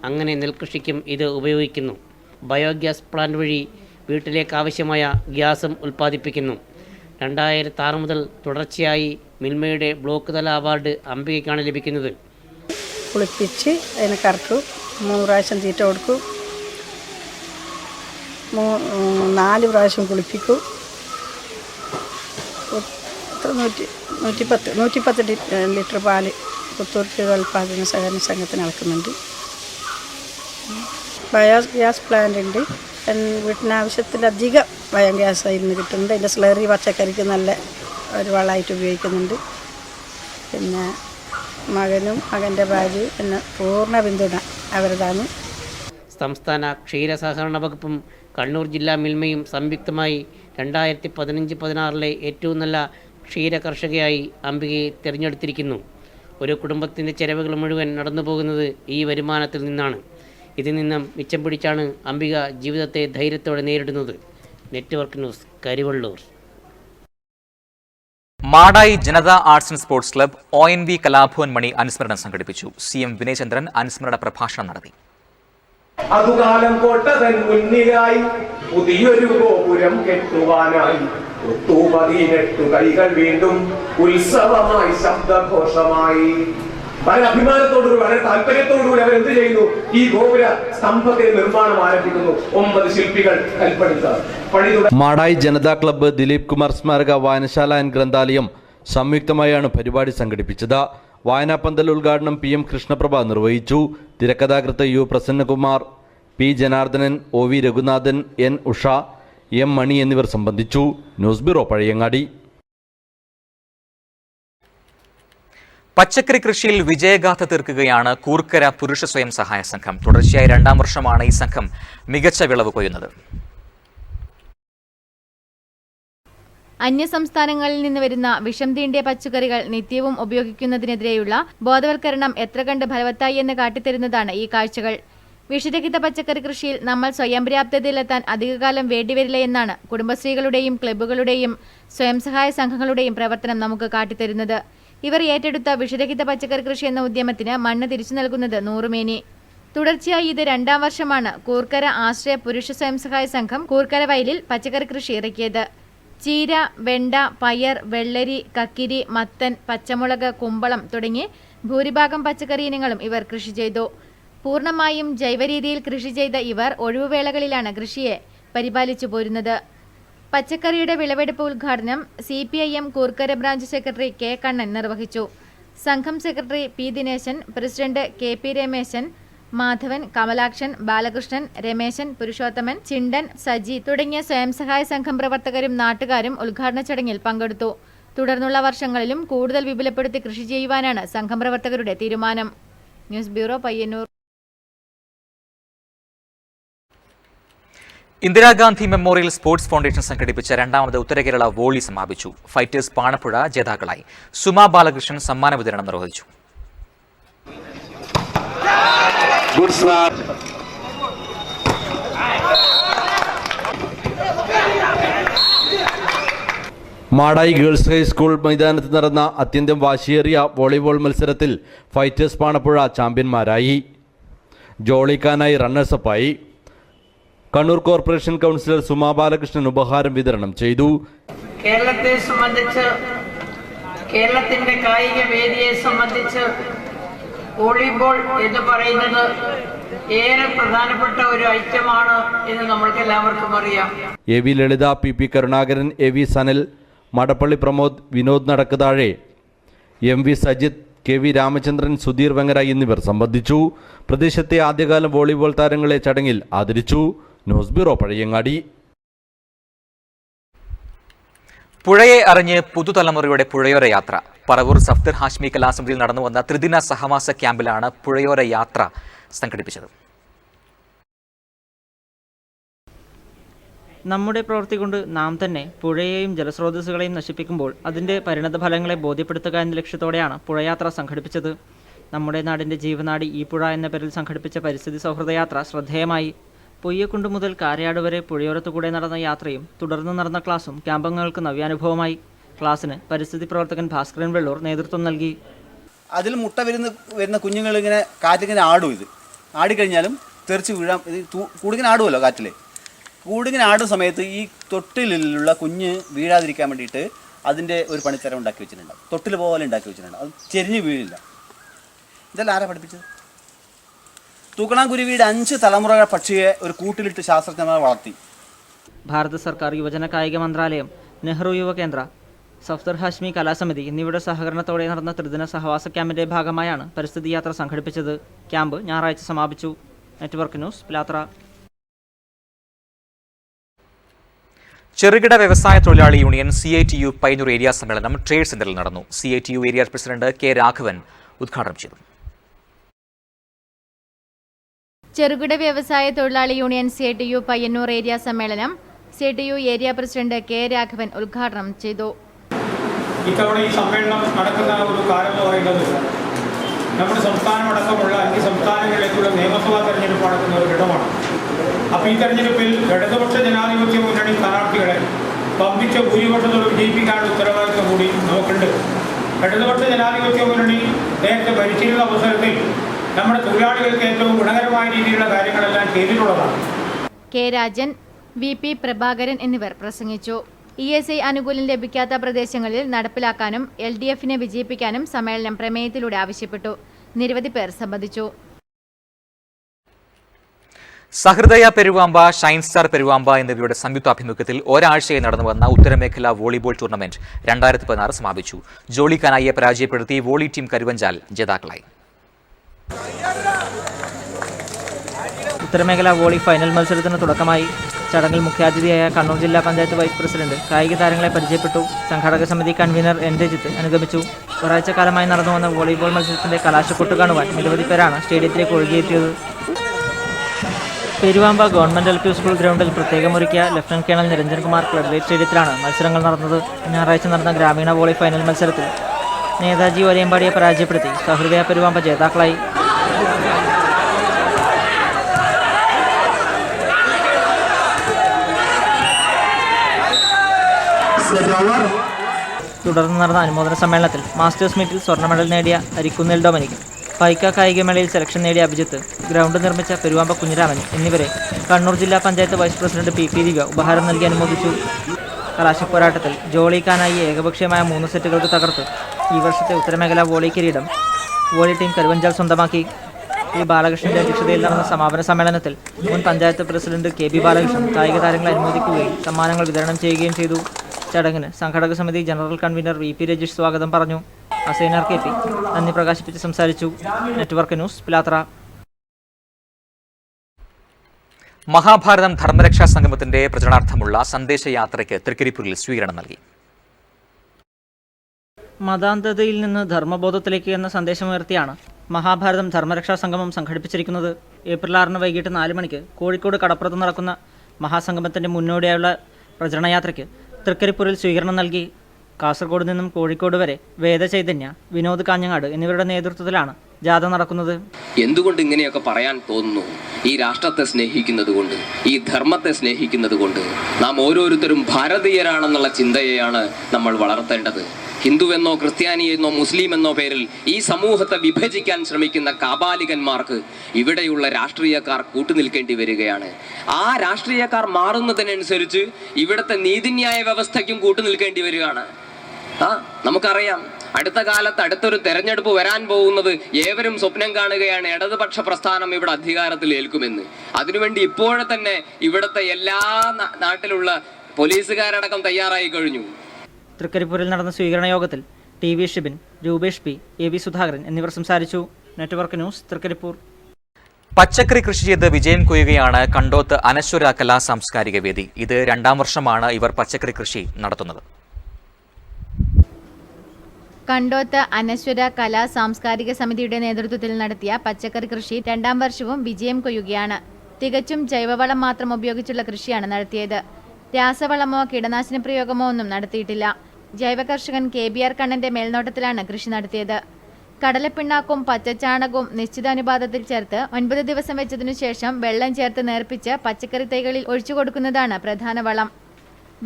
അങ്ങനെ നെൽകൃഷിക്കും ഇത് ഉപയോഗിക്കുന്നു. ബയോഗ്യാസ് പ്ലാന്റ് വഴി വീട്ടിലേക്ക് ആവശ്യമായ ഗ്യാസും ഉൽപ്പാദിപ്പിക്കുന്നു. 2006 മുതൽ തുടർച്ചയായി മിൽമയുടെ ബ്ലോക്ക് തല അവാർഡ് അംബികയ്ക്കാണ് ലഭിക്കുന്നത്. കുളിപ്പിച്ച് അതിനെ കറക്കും, 3 പ്രാവശ്യം തീറ്റ കൊടുക്കും, 4 പ്രാവശ്യം കുളിപ്പിക്കും. 110 ലിറ്റർ പാല് പുത്തൂർ ക്ഷീരോത്പാദന സഹകരണ സംഘത്തിന് അളക്കുന്നുണ്ട്. ബയോഗ്യാസ് പ്ലാന്റ് ഉണ്ട്. വീട്ടിനാവശ്യത്തിലധികം ബയോഗ്യാസ് ആയിരുന്നു കിട്ടുന്നുണ്ട്. അതിൻ്റെ സ്ലറി പച്ചക്കറിക്ക് നല്ല ഒരു വളമായിട്ട് ഉപയോഗിക്കുന്നുണ്ട്. പിന്നെ മകനും മകൻ്റെ ഭാര്യയും പിന്നെ പൂർണ്ണ പിന്തുണ അവരുതാണ്. സംസ്ഥാന ക്ഷീരസഹകരണ വകുപ്പും കണ്ണൂർ ജില്ലാ മിൽമയും സംയുക്തമായി 2015-16 ഏറ്റവും നല്ല ക്ഷീര കർഷകയായി അംബികയെ തിരഞ്ഞെടുത്തിരിക്കുന്നു. ഒരു കുടുംബത്തിൻ്റെ ചെലവുകൾ മുഴുവൻ നടന്നു പോകുന്നത് ഈ വരുമാനത്തിൽ നിന്നാണ്. ഇതിൽ നിന്നും മിച്ചം പിടിച്ചാണ് അംബിക ജീവിതത്തെ ധൈര്യത്തോടെ നേരിടുന്നത്. Network news, Karivellur. Madayi Janata arts and sports club ONV Kalabhavan Mani അനുസ്മരണം സംഘടിപ്പിച്ചു. CM വിനയചന്ദ്രൻ അനുസ്മരണ പ്രഭാഷണം നടത്തി. അതുകാലം കോട്ടതൻ മുന്നിലായി പുതിയൊരു ഗോപുരം കെട്ടുവാനായി കൈകൾ വീണ്ടും ഉത്സവമായി ശബ്ദഘോഷമായി. വളരെ അഭിമാനത്തോടുകൂടി വളരെ താല്പര്യത്തോടുകൂടി അവർ എന്ത് ചെയ്യുന്നു? ഈ ഗോപുര സ്തംഭത്തിന്റെ നിർമ്മാണം ആരംഭിക്കുന്നു. 9 ശില്പികൾ കൽപ്പണിത്ത് പണി. മാടായി ജനതാ ക്ലബ്ബ്, ദിലീപ് കുമാർ സ്മാരക വായനശാല ആൻഡ് ഗ്രന്ഥാലയം സംയുക്തമായാണ് പരിപാടി സംഘടിപ്പിച്ചത്. വായനാപന്തൽ ഉദ്ഘാടനം PM കൃഷ്ണപ്രഭ നിർവഹിച്ചു. തിരക്കഥാകൃത്ത് U Prasannakumar, P Janardhanan, OV Raghunathan, N Usha, M മണി എന്നിവർ സംബന്ധിച്ചു. News bureau, Pazhayangadi. പച്ചക്കറി കൃഷിയിൽ വിജയഗാഥ തീർക്കുകയാണ് കൂർക്കര പുരുഷ സ്വയം സഹായ സംഘം. തുടർച്ചയായി 2ാം വർഷമാണ് ഈ സംഘം മികച്ച വിളവ് കൊയ്യുന്നത്. അന്യസംസ്ഥാനങ്ങളിൽ നിന്ന് വരുന്ന വിഷം തീണ്ടിയ പച്ചക്കറികൾ നിത്യവും ഉപയോഗിക്കുന്നതിനെതിരെയുള്ള ബോധവൽക്കരണം എത്ര കണ്ട് ഫലവത്തായി എന്ന് കാട്ടിത്തരുന്നതാണ് ഈ കാഴ്ചകൾ. വിഷരഹിത പച്ചക്കറി കൃഷിയിൽ നമ്മൾ സ്വയം പര്യാപ്തതയിലെത്താൻ അധികകാലം വേണ്ടിവരില്ല എന്നാണ് കുടുംബശ്രീകളുടെയും ക്ലബ്ബുകളുടെയും സ്വയം സഹായ സംഘങ്ങളുടെയും പ്രവർത്തനം നമുക്ക് കാട്ടിത്തരുന്നത്. ഇവർ ഏറ്റെടുത്ത വിഷരഹിത പച്ചക്കറി കൃഷി എന്ന ഉദ്യമത്തിന് മണ്ണ് തിരിച്ചു നൽകുന്നത് 100 മേനി. തുടർച്ചയായി ഇത് 2ാം വർഷമാണ് കൂർക്കര ആശ്രയ പുരുഷ സ്വയം സഹായ സംഘം കൂർക്കര വയലിൽ പച്ചക്കറി കൃഷി ഇറക്കിയത്. ചീര, വെണ്ട, പയർ, വെള്ളരി, കക്കിരി, മത്തൻ, പച്ചമുളക്, കുമ്പളം തുടങ്ങി ഭൂരിഭാഗം പച്ചക്കറി ഇനങ്ങളും ഇവർ കൃഷി ചെയ്തു. പൂർണ്ണമായും ജൈവരീതിയിൽ കൃഷി ചെയ്ത ഇവർ ഒഴിവുവേളകളിലാണ് കൃഷിയെ പരിപാലിച്ചു പോരുന്നത്. പച്ചക്കറിയുടെ വിളവെടുപ്പ് ഉദ്ഘാടനം CPIM Koorkara branch secretary K Kannan നിർവഹിച്ചു. സംഘം secretary P Dineshan, president KP Rameshan, Madhavan, Kamalakshan, Balakrishnan, Rameshan, Purushothaman, Chindan, Saji തുടങ്ങിയ സ്വയം സഹായ സംഘം പ്രവർത്തകരും നാട്ടുകാരും ഉദ്ഘാടന ചടങ്ങിൽ പങ്കെടുത്തു. തുടർന്നുള്ള വർഷങ്ങളിലും കൂടുതൽ വിപുലപ്പെടുത്തി കൃഷി ചെയ്യുവാനാണ് സംഘം പ്രവർത്തകരുടെ തീരുമാനം. News bureau, Payyanur. Indira Gandhi memorial sports foundation സംഘടിപ്പിച്ച 2ാമത് ഉത്തര കേരള വോളി സമാപിച്ചു. ഫൈറ്റേഴ്സ് പാണപ്പുഴ ജേതാക്കളായി. സുമാ ബാലകൃഷ്ണൻ സമ്മാന വിതരണം നിർവഹിച്ചു. മാടായി ഗേൾസ് ഹൈസ്കൂൾ മൈതാനത്ത് നടന്ന അത്യന്തം വാശിയേറിയ വോളിബോൾ മത്സരത്തിൽ ഫൈറ്റേഴ്സ് പാണപ്പുഴ ചാമ്പ്യന്മാരായി. ജോളിക്കാനായി റണ്ണേഴ്സപ്പായി. കണ്ണൂർ കോർപ്പറേഷൻ കൗൺസിലർ സുമാ ബാലകൃഷ്ണൻ ഉപഹാരം വിതരണം ചെയ്തു. കേരളത്തെ സംബന്ധിച്ച്, കേരളത്തിന്റെ കായിക വേദിയെ സംബന്ധിച്ച് വോളിബോൾ എന്ന് പറയുന്നത് ഏറെ പ്രധാനപ്പെട്ട ഒരു ഐറ്റമാണ് എന്ന് നമ്മൾക്ക് എല്ലാവർക്കും അറിയാം. AV ലളിത, PP Karunakaran, AV Sanal, Madappally Pramod, Vinod നടക്കുതാഴെ, MV Sajith, KV Ramachandran, Sudheer Vengara എന്നിവർ സംബന്ധിച്ചു. പ്രദേശത്തെ ആദ്യകാലം വോളിബോൾ താരങ്ങളെ ചടങ്ങിൽ ആദരിച്ചു. News bureau, Pazhayangadi. പുഴയെ അറിഞ്ഞ് പുതുതലമുറയുടെ പുഴയോര യാത്ര. പറവൂർ സഫ്ദർ ഹാഷ്മി കലാസമിതിയിൽ നടന്നുവന്ന ത്രിദിന സഹവാസ ക്യാമ്പിലാണ് പുഴയോര യാത്ര സംഘടിപ്പിച്ചത്. നമ്മുടെ പ്രവൃത്തി കൊണ്ട് നാം തന്നെ പുഴയെയും ജലസ്രോതസ്സുകളെയും നശിപ്പിക്കുമ്പോൾ അതിൻ്റെ പരിണതഫലങ്ങളെ ബോധ്യപ്പെടുത്തുക എന്ന ലക്ഷ്യത്തോടെയാണ് പുഴയാത്ര സംഘടിപ്പിച്ചത്. നമ്മുടെ നാടിൻ്റെ ജീവനാടി ഈ പുഴ എന്ന പേരിൽ സംഘടിപ്പിച്ച പരിസ്ഥിതി സൗഹൃദ യാത്ര ശ്രദ്ധേയമായി. പൊയ്യക്കുണ്ട് മുതൽ കാരയാട് വരെ പുഴയോരത്തുകൂടെ നടന്ന യാത്രയും തുടർന്ന് നടന്ന ക്ലാസും ക്യാമ്പംഗങ്ങൾക്ക് നവ്യാനുഭവമായി. ക്ലാസ്സിന് പരിസ്ഥിതി പ്രവർത്തകൻ ഭാസ്കരൻ വെള്ളൂർ നേതൃത്വം നൽകി. അതിൽ മുട്ട വരുന്ന കുഞ്ഞുങ്ങൾ ഇങ്ങനെ കാറ്റിങ്ങനെ ആടും. ഇത് ആടിക്കഴിഞ്ഞാലും തെറിച്ച് വീഴാം. ഇത് കൂടിങ്ങനെ ആടുമല്ലോ കാറ്റിൽ. കൂടിങ്ങനെ ആടുന്ന സമയത്ത് ഈ തൊട്ടിലുള്ള കുഞ്ഞ് വീഴാതിരിക്കാൻ വേണ്ടിയിട്ട് അതിൻ്റെ ഒരു പണിത്തരം ഉണ്ടാക്കി വെച്ചിട്ടുണ്ടാവും. തൊട്ടിൽ പോലെ ഉണ്ടാക്കി വെച്ചിട്ടുണ്ടാവും. അത് ചെരിഞ്ഞ് വീഴില്ല. ഇതെല്ലാം ആരാ പഠിപ്പിച്ചത്? തൂക്കണാംകുരുവിയുടെ 5 തലമുറ പക്ഷിയെ ഒരു കൂട്ടിലിട്ട് ശാസ്ത്രജ്ഞന്മാർ വളർത്തി. ഭാരത സർക്കാർ യുവജന കായിക മന്ത്രാലയം, നെഹ്റു യുവകേന്ദ്ര, സഫ്ദർ ഹാഷ്മി കലാസമിതി എന്നിവയുടെ സഹകരണത്തോടെ നടന്ന ത്രിദിന സഹവാസ ക്യാമ്പിന്റെ ഭാഗമായാണ് പരിസ്ഥിതി യാത്ര സംഘടിപ്പിച്ചത്. ക്യാമ്പ് ഞായറാഴ്ച സമാപിച്ചു. Network news, Pilathara. ചെറുകിട വ്യവസായ തൊഴിലാളി യൂണിയൻ CITU പയ്യന്നൂർ ഏരിയ സമ്മേളനം ട്രേഡ് സെന്ററിൽ നടന്നു. CITU area president K Raghavan ഉദ്ഘാടനം ചെയ്തു. ചെറുകിട വ്യവസായ തൊഴിലാളി യൂണിയൻ CITU പയ്യന്നൂർ ഏരിയ സമ്മേളനം CITU area president K Raghavan ഉദ്ഘാടനം ചെയ്തു. ഇത്തവണ ഈ സമ്മേളനം നടക്കുന്ന ഒരു കാലം എന്ന് പറയുന്നത് നമ്മുടെ സംസ്ഥാനമടക്കമുള്ള 5 സംസ്ഥാനങ്ങളിലേക്കുള്ള നിയമസഭാ തെരഞ്ഞെടുപ്പ് നടക്കുന്ന ഒരു ഘട്ടമാണ്. അപ്പോൾ ഈ തെരഞ്ഞെടുപ്പിൽ ഇടതുപക്ഷ ജനാധിപത്യ മുന്നണി സ്ഥാനാർത്ഥികളെ പമ്പിച്ച ഭൂരിപക്ഷത്തോട് വിജയിപ്പിക്കാനുള്ള ഉത്തരവാദിത്വം കൂടി നമുക്കുണ്ട്. ഇടതുപക്ഷ ജനാധിപത്യ മുന്നണി നേരത്തെ ഭരിച്ചിരുന്ന അവസരത്തിൽ നമ്മുടെ തൊഴിലാളികൾക്ക് ഏറ്റവും ഗുണകരമായ രീതിയിലുള്ള കാര്യങ്ങളെല്ലാം ചെയ്തിട്ടുള്ളതാണ്. K രാജൻ, VP പ്രഭാകരൻ എന്നിവർ പ്രസംഗിച്ചു. ESI ആനുകൂല്യം ലഭിക്കാത്ത പ്രദേശങ്ങളിൽ നടപ്പിലാക്കാനും LDFനെ വിജയിപ്പിക്കാനും സമ്മേളനം പ്രമേയത്തിലൂടെ ആവശ്യപ്പെട്ടു. നിരവധി പേർ സംബന്ധിച്ചു. സഹൃദയ പെരുവാമ്പ, ഷൈൻ സ്റ്റാർ പെരുവാമ്പ എന്നിവയുടെ സംയുക്താഭിമുഖ്യത്തിൽ ഒരാഴ്ചയായി നടന്നുവന്ന ഉത്തരമേഖല വോളിബോൾ ടൂർണമെന്റ് 2016 സമാപിച്ചു. ജോളി കനായിയെ പരാജയപ്പെടുത്തി വോളി ടീം കരുവഞ്ചാൽ ജേതാക്കളായി. ഉത്തരമേഖല വോളി ഫൈനൽ മത്സരത്തിന് തുടക്കമായി. ചടങ്ങിൽ മുഖ്യാതിഥിയായ കണ്ണൂർ ജില്ലാ പഞ്ചായത്ത് വൈസ് പ്രസിഡന്റ് കായിക താരങ്ങളെ പരിചയപ്പെട്ടു. സംഘാടക സമിതി കൺവീനർ N. രജിത്ത് അനുഗമിച്ചു. ഒരാഴ്ചക്കാലമായി നടന്നുവന്ന വോളിബോൾ മത്സരത്തിന്റെ കലാശക്കൊട്ട് കാണുവാൻ നിരവധി പേരാണ് സ്റ്റേഡിയത്തിലേക്ക് ഒഴുകിയെത്തിയത്. പെരുവാമ്പ ഗവൺമെന്റ് LP സ്കൂൾ ഗ്രൗണ്ടിൽ പ്രത്യേകമൊരുക്കിയ lieutenant colonel Niranjan Kumar club സ്റ്റേഡിയത്തിലാണ് മത്സരങ്ങൾ നടന്നത്. ഞായറാഴ്ച നടന്ന ഗ്രാമീണ വോളി ഫൈനൽ മത്സരത്തിൽ നേതാജി ഒരേമ്പാടിയെ പരാജയപ്പെടുത്തി സഹൃദയ പെരുവാമ്പ ജേതാക്കളായി. തുടർന്ന് നടന്ന അനുമോദന സമ്മേളനത്തിൽ മാസ്റ്റേഴ്സ് മീറ്റിൽ സ്വർണ്ണ മെഡൽ നേടിയ അരിക്കുന്നിൽ ഡൊമിനിക്, പൈക്ക കായികമേളയിൽ സെലക്ഷൻ നേടിയ അഭിജിത്ത്, ഗ്രൗണ്ട് നിർമ്മിച്ച പെരുവാമ്പ കുഞ്ഞിരാമൻ എന്നിവരെ കണ്ണൂർ ജില്ലാ പഞ്ചായത്ത് വൈസ് പ്രസിഡന്റ് PP ദിവ്യ ഉപഹാരം നൽകി അനുമോദിച്ചു. കലാശപ്പോരാട്ടത്തിൽ ജോളി കാനായി ഏകപക്ഷീയമായ 3 സെറ്റുകൾക്ക് തകർത്ത് ഈ വർഷത്തെ ഉത്തരമേഖല വോളി കിരീടം വോളി ടീം കരുവഞ്ചാൽ സ്വന്തമാക്കി. P. ബാലകൃഷ്ണന്റെ അധ്യക്ഷതയിൽ നടന്ന സമാപന സമ്മേളനത്തിൽ മുൻ പഞ്ചായത്ത് പ്രസിഡന്റ് KB ബാലകൃഷ്ണൻ കായിക താരങ്ങളെ അനുമോദിക്കുകയും സമ്മാനങ്ങൾ വിതരണം ചെയ്യുകയും ചെയ്തു. ചടങ്ങിന് സംഘാടക സമിതി ജനറൽ കൺവീനർ VP രജീഷ് സ്വാഗതം പറഞ്ഞു. അസൈനർ KP നന്ദി പ്രകാശിപ്പിച്ച് സംസാരിച്ചു. Network news Pilathara. മഹാഭാരതം ധർമ്മരക്ഷാ സംഗമത്തിന്റെ പ്രചരണാർത്ഥമുള്ള സന്ദേശയാത്രയ്ക്ക് തൃക്കരിപ്പൂരിൽ സ്വീകരണം നൽകി. മതാന്ധതയിൽ നിന്ന് ധർമ്മബോധത്തിലേക്ക് എന്ന സന്ദേശമുയർത്തിയാണ് മഹാഭാരതം ധർമ്മരക്ഷാ സംഗമം സംഘടിപ്പിച്ചിരിക്കുന്നത്. ഏപ്രിൽ 6 വൈകിട്ട് 4 മണിക്ക് കോഴിക്കോട് കടപ്പുറത്ത് നടക്കുന്ന മഹാസംഗമത്തിന്റെ മുന്നോടിയായുള്ള പ്രചരണയാത്രയ്ക്ക് തൃക്കരിപ്പൂരിൽ സ്വീകരണം നൽകി. കാസർഗോഡ് നിന്നും കോഴിക്കോട് വരെ വേദചൈതന്യ, വിനോദ് കാഞ്ഞങ്ങാട് എന്നിവരുടെ നേതൃത്വത്തിലാണ് ജാഥ നടക്കുന്നത്. എന്തുകൊണ്ട് ഇങ്ങനെയൊക്കെ പറയാൻ തോന്നുന്നു? ഈ രാഷ്ട്രത്തെ സ്നേഹിക്കുന്നത് കൊണ്ട്, ഈ ധർമ്മത്തെ സ്നേഹിക്കുന്നത് കൊണ്ട് നാം ഓരോരുത്തരും ഭാരതീയരാണെന്നുള്ള ചിന്തയെയാണ് നമ്മൾ വളർത്തേണ്ടത്. ഹിന്ദുവെന്നോ ക്രിസ്ത്യാനിയെന്നോ മുസ്ലിം എന്നോ പേരിൽ ഈ സമൂഹത്തെ വിഭജിക്കാൻ ശ്രമിക്കുന്ന കാബാലികന്മാർക്ക് ഇവിടെയുള്ള രാഷ്ട്രീയക്കാർ കൂട്ടുനിൽക്കേണ്ടി വരികയാണ്. ആ രാഷ്ട്രീയക്കാർ മാറുന്നതിനനുസരിച്ച് ഇവിടുത്തെ നീതിന്യായ വ്യവസ്ഥയ്ക്കും കൂട്ടുനിൽക്കേണ്ടി വരികയാണ്. നമുക്കറിയാം, അടുത്ത കാലത്ത് അടുത്തൊരു തെരഞ്ഞെടുപ്പ് വരാൻ പോകുന്നത് ഏവരും സ്വപ്നം കാണുകയാണ്, ഇടതുപക്ഷ പ്രസ്ഥാനം ഇവിടെ അധികാരത്തിൽ ഏൽക്കുമെന്ന്. അതിനുവേണ്ടി ഇപ്പോഴെ തന്നെ ഇവിടുത്തെ എല്ലാ നാട്ടിലുള്ള പോലീസുകാരടക്കം തയ്യാറായി കഴിഞ്ഞു. തൃക്കരിപ്പൂരിൽ നടന്ന സ്വീകരണ യോഗത്തിൽ TV Shibin, Rupesh P, AV Sudhakaran എന്നിവർ സംസാരിച്ചു. Network news Thrikkaripur. പച്ചക്കറി കൃഷി ചെയ്ത് വിജയം കൊയ്യുകയാണ് കണ്ടോത്ത് അനശ്വര കലാ സാംസ്കാരിക വേദി. ഇത് 2ാം വർഷമാണ് ഇവർ പച്ചക്കറി കൃഷി നടത്തുന്നത്. കണ്ടോത്ത് അനശ്വര കലാ സാംസ്കാരിക സമിതിയുടെ നേതൃത്വത്തിൽ നടത്തിയ പച്ചക്കറി കൃഷി 2ാം വർഷവും വിജയം കൊയ്യുകയാണ്. തികച്ചും ജൈവവളം മാത്രം ഉപയോഗിച്ചുള്ള കൃഷിയാണ് നടത്തിയത്. രാസവളമോ കീടനാശിനി പ്രയോഗമോ ഒന്നും നടത്തിയിട്ടില്ല. ജൈവ കർഷകൻ KBR കണ്ണന്റെ മേൽനോട്ടത്തിലാണ് കൃഷി നടത്തിയത്. കടലപ്പിണ്ണാക്കും പച്ചച്ചാണകവും നിശ്ചിത അനുപാതത്തിൽ ചേർത്ത് 9 ദിവസം വെച്ചതിനു ശേഷം വെള്ളം ചേർത്ത് നേർപ്പിച്ച് പച്ചക്കറി തൈകളിൽ ഒഴിച്ചു കൊടുക്കുന്നതാണ് പ്രധാന വളം.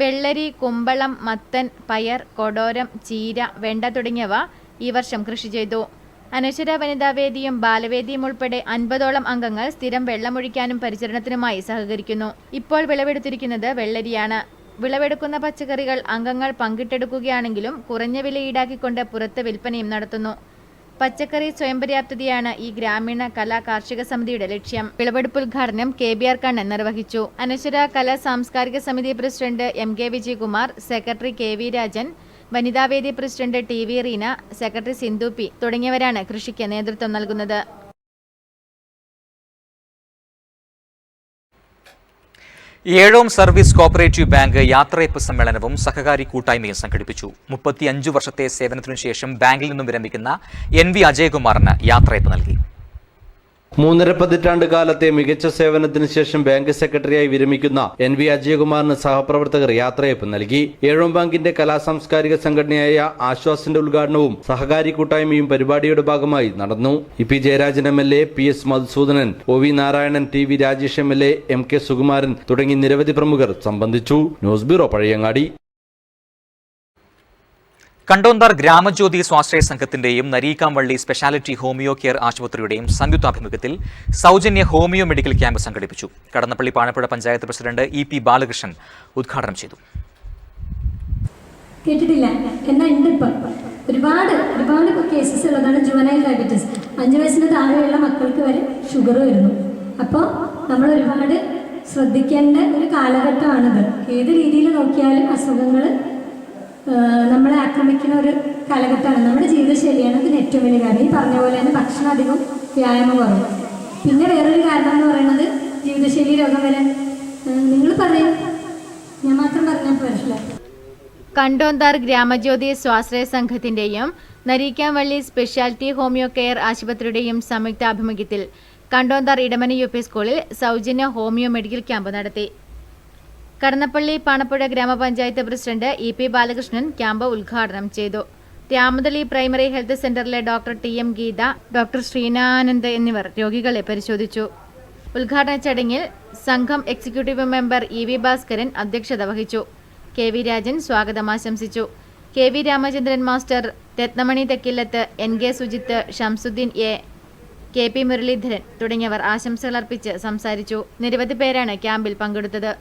വെള്ളരി, കുമ്പളം, മത്തൻ, പയർ, കൊടോരം, ചീര, വെണ്ട തുടങ്ങിയവ ഈ വർഷം കൃഷി ചെയ്തു. അനശ്വര വനിതാവേദിയും ബാലവേദിയും ഉൾപ്പെടെ 50ഓളം അംഗങ്ങൾ സ്ഥിരം വെള്ളമൊഴിക്കാനും പരിചരണത്തിനുമായി സഹകരിക്കുന്നു. ഇപ്പോൾ വിളവെടുത്തിരിക്കുന്നത് വെള്ളരിയാണ്. വിളവെടുക്കുന്ന പച്ചക്കറികൾ അംഗങ്ങൾ പങ്കിട്ടെടുക്കുകയാണെങ്കിലും കുറഞ്ഞ വില ഈടാക്കിക്കൊണ്ട് പുറത്ത് വിൽപ്പനയും നടത്തുന്നു. പച്ചക്കറി സ്വയം പര്യാപ്തതയാണ് ഈ ഗ്രാമീണ കലാ കാർഷിക സമിതിയുടെ ലക്ഷ്യം. വിളവെടുപ്പ് ഉദ്ഘാടനം KBR കണ്ണൻ നിർവഹിച്ചു. അനശ്വര കലാ സാംസ്കാരിക സമിതി president MK Vijayakumar, secretary KV Rajan, വനിതാവേദി president TV Reena, secretary Sindhu P തുടങ്ങിയവരാണ് കൃഷിക്ക് നേതൃത്വം നൽകുന്നത്. ഏഴോം സർവീസ് കോഓപ്പറേറ്റീവ് ബാങ്ക് യാത്രയപ്പ് സമ്മേളനവും സഹകാരി കൂട്ടായ്മയും സംഘടിപ്പിച്ചു. 35 വർഷത്തെ സേവനത്തിനു ശേഷം ബാങ്കിൽ നിന്നും വിരമിക്കുന്ന NV അജയകുമാറിന് യാത്രയപ്പ് നൽകി. 3.5 പതിറ്റാണ്ട് കാലത്തെ മികച്ച സേവനത്തിന് ശേഷം ബാങ്ക് സെക്രട്ടറിയായി വിരമിക്കുന്ന NV അജയകുമാറിന് സഹപ്രവർത്തകർ യാത്രയപ്പ് നൽകി. ഏഴോം ബാങ്കിന്റെ കലാസാംസ്കാരിക സംഘടനയായ ആശ്വാസിന്റെ ഉദ്ഘാടനവും സഹകാരി കൂട്ടായ്മയും പരിപാടിയുടെ ഭാഗമായി നടന്നു. EP Jayarajan MLA, PS Madhusoodanan, OV Narayanan, TV Rajesh MLA, MK Sukumaran തുടങ്ങി നിരവധി പ്രമുഖർ സംബന്ധിച്ചു. News bureau Pazhayangadi. കണ്ടോന്താർ ഗ്രാമജ്യോതി സ്വാശ്രയ സംഘത്തിന്റെയും നരീക്കാംവള്ളി സ്പെഷ്യാലിറ്റി ഹോമിയോ കെയർ ആശുപത്രിയുടെയും സംയുക്താഭിമുഖ്യത്തിൽ സൗജന്യ ഹോമിയോ മെഡിക്കൽ ക്യാമ്പ് സംഘടിപ്പിച്ചു. കടന്നപ്പള്ളി പാണപ്പുഴ പഞ്ചായത്ത് പ്രസിഡന്റ് EP ബാലകൃഷ്ണൻ ഉദ്ഘാടനം ചെയ്തു. കേട്ടിട്ടില്ല എന്നാൽ ഉണ്ട് ഇപ്പം ഒരുപാട് കേസസ് ഉള്ളതാണ് ജുവനൈൽ ഡയബറ്റീസ്. 5 വയസ്സിന് താഴെയുള്ള മക്കൾക്ക് വരെ ഷുഗർ വരുന്നു. അപ്പോൾ നമ്മൾ ഒരുപാട് ശ്രദ്ധിക്കേണ്ട ഒരു കാലഘട്ടമാണിത്. ഏത് രീതിയിൽ നോക്കിയാലും അസുഖങ്ങൾ നമ്മളെ ആക്രമിക്കുന്ന ഒരു കാലഘട്ടമാണ്. നമ്മുടെ ജീവിതശൈലിയാണ് അതിന് ഏറ്റവും വലിയ കാരണം. ഈ പറഞ്ഞ പോലെ തന്നെ ഭക്ഷണം അധികം, വ്യായാമം കുറവ്. പിന്നെ വേറൊരു കാരണം എന്ന് പറയുന്നത് ജീവിതശൈലി രോഗം വരാൻ. നിങ്ങൾ പറയും, ഞാൻ മാത്രം പറഞ്ഞാൽ മനസ്സിലാക്കും. കണ്ടോന്താർ ഗ്രാമജ്യോതി സ്വാശ്രയ സംഘത്തിന്റെയും നരീക്കാംവള്ളി സ്പെഷ്യാലിറ്റി ഹോമിയോ കെയർ ആശുപത്രിയുടെയും സംയുക്ത ആഭിമുഖ്യത്തിൽ കണ്ടോന്താർ ഇടമന UP സ്കൂളിൽ സൗജന്യ ഹോമിയോ മെഡിക്കൽ ക്യാമ്പ് നടത്തി. കടന്നപ്പള്ളി പാണപ്പുഴ ഗ്രാമപഞ്ചായത്ത് പ്രസിഡന്റ് EP ബാലകൃഷ്ണൻ ക്യാമ്പ് ഉദ്ഘാടനം ചെയ്തു. രാമതളി പ്രൈമറി ഹെൽത്ത് സെന്ററിലെ ഡോക്ടർ TM ഗീത, ഡോക്ടർ ശ്രീനാനന്ദ് എന്നിവർ രോഗികളെ പരിശോധിച്ചു. ഉദ്ഘാടന ചടങ്ങിൽ സംഘം എക്സിക്യൂട്ടീവ് മെമ്പർ EV ഭാസ്കരൻ അധ്യക്ഷത വഹിച്ചു. KV രാജൻ സ്വാഗതം ആശംസിച്ചു. KV Ramachandran master, Ratnamani Thekkillath, NK Sujith, Shamsuddin A, KP Muraleedharan തുടങ്ങിയവർ ആശംസകൾ അർപ്പിച്ച് സംസാരിച്ചു. നിരവധി പേരാണ് ക്യാമ്പിൽ പങ്കെടുത്തത്.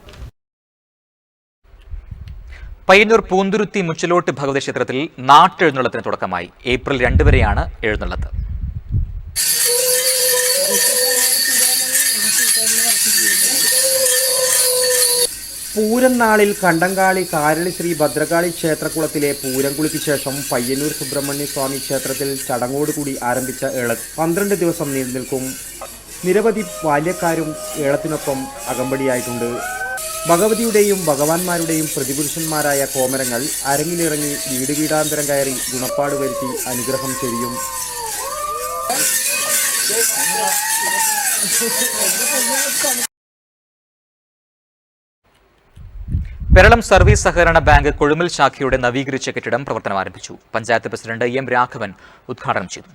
പയ്യന്നൂർ പൂന്തുരുത്തി മുച്ചിലോട്ട് ഭഗവതി ക്ഷേത്രത്തിൽ നാട്ടെഴുന്നള്ളത്തിന് തുടക്കമായി. ഏപ്രിൽ 2 വരെയാണ് എഴുന്നള്ളത്ത്. പൂരം നാളിൽ കണ്ടങ്കാളി കാരളി ശ്രീ ഭദ്രകാളി ക്ഷേത്രക്കുളത്തിലെ പൂരം കുളിക്ക് ശേഷം പയ്യന്നൂർ സുബ്രഹ്മണ്യ സ്വാമി ക്ഷേത്രത്തിൽ ചടങ്ങോടുകൂടി ആരംഭിച്ച ഏളത്ത് 12 ദിവസം നീണ്ടു നിൽക്കും. നിരവധി ബാല്യക്കാരും ഏളത്തിനൊപ്പം അകമ്പടിയായിട്ടുണ്ട്. ഭഗവതിയുടെയും ഭഗവാന്മാരുടെയും പ്രതിപുരുഷന്മാരായ കോമരങ്ങൾ അരങ്ങിലിറങ്ങി വീട് വീടാന്തരം കയറി ഗുണപ്പാട് വരുത്തി അനുഗ്രഹം ചൊരിയും. പെരളം സർവീസ് സഹകരണ ബാങ്ക് കൊഴുമൽ ശാഖയുടെ നവീകരിച്ച കെട്ടിടം പ്രവർത്തനം ആരംഭിച്ചു. പഞ്ചായത്ത് പ്രസിഡന്റ് M രാഘവൻ ഉദ്ഘാടനം ചെയ്തു.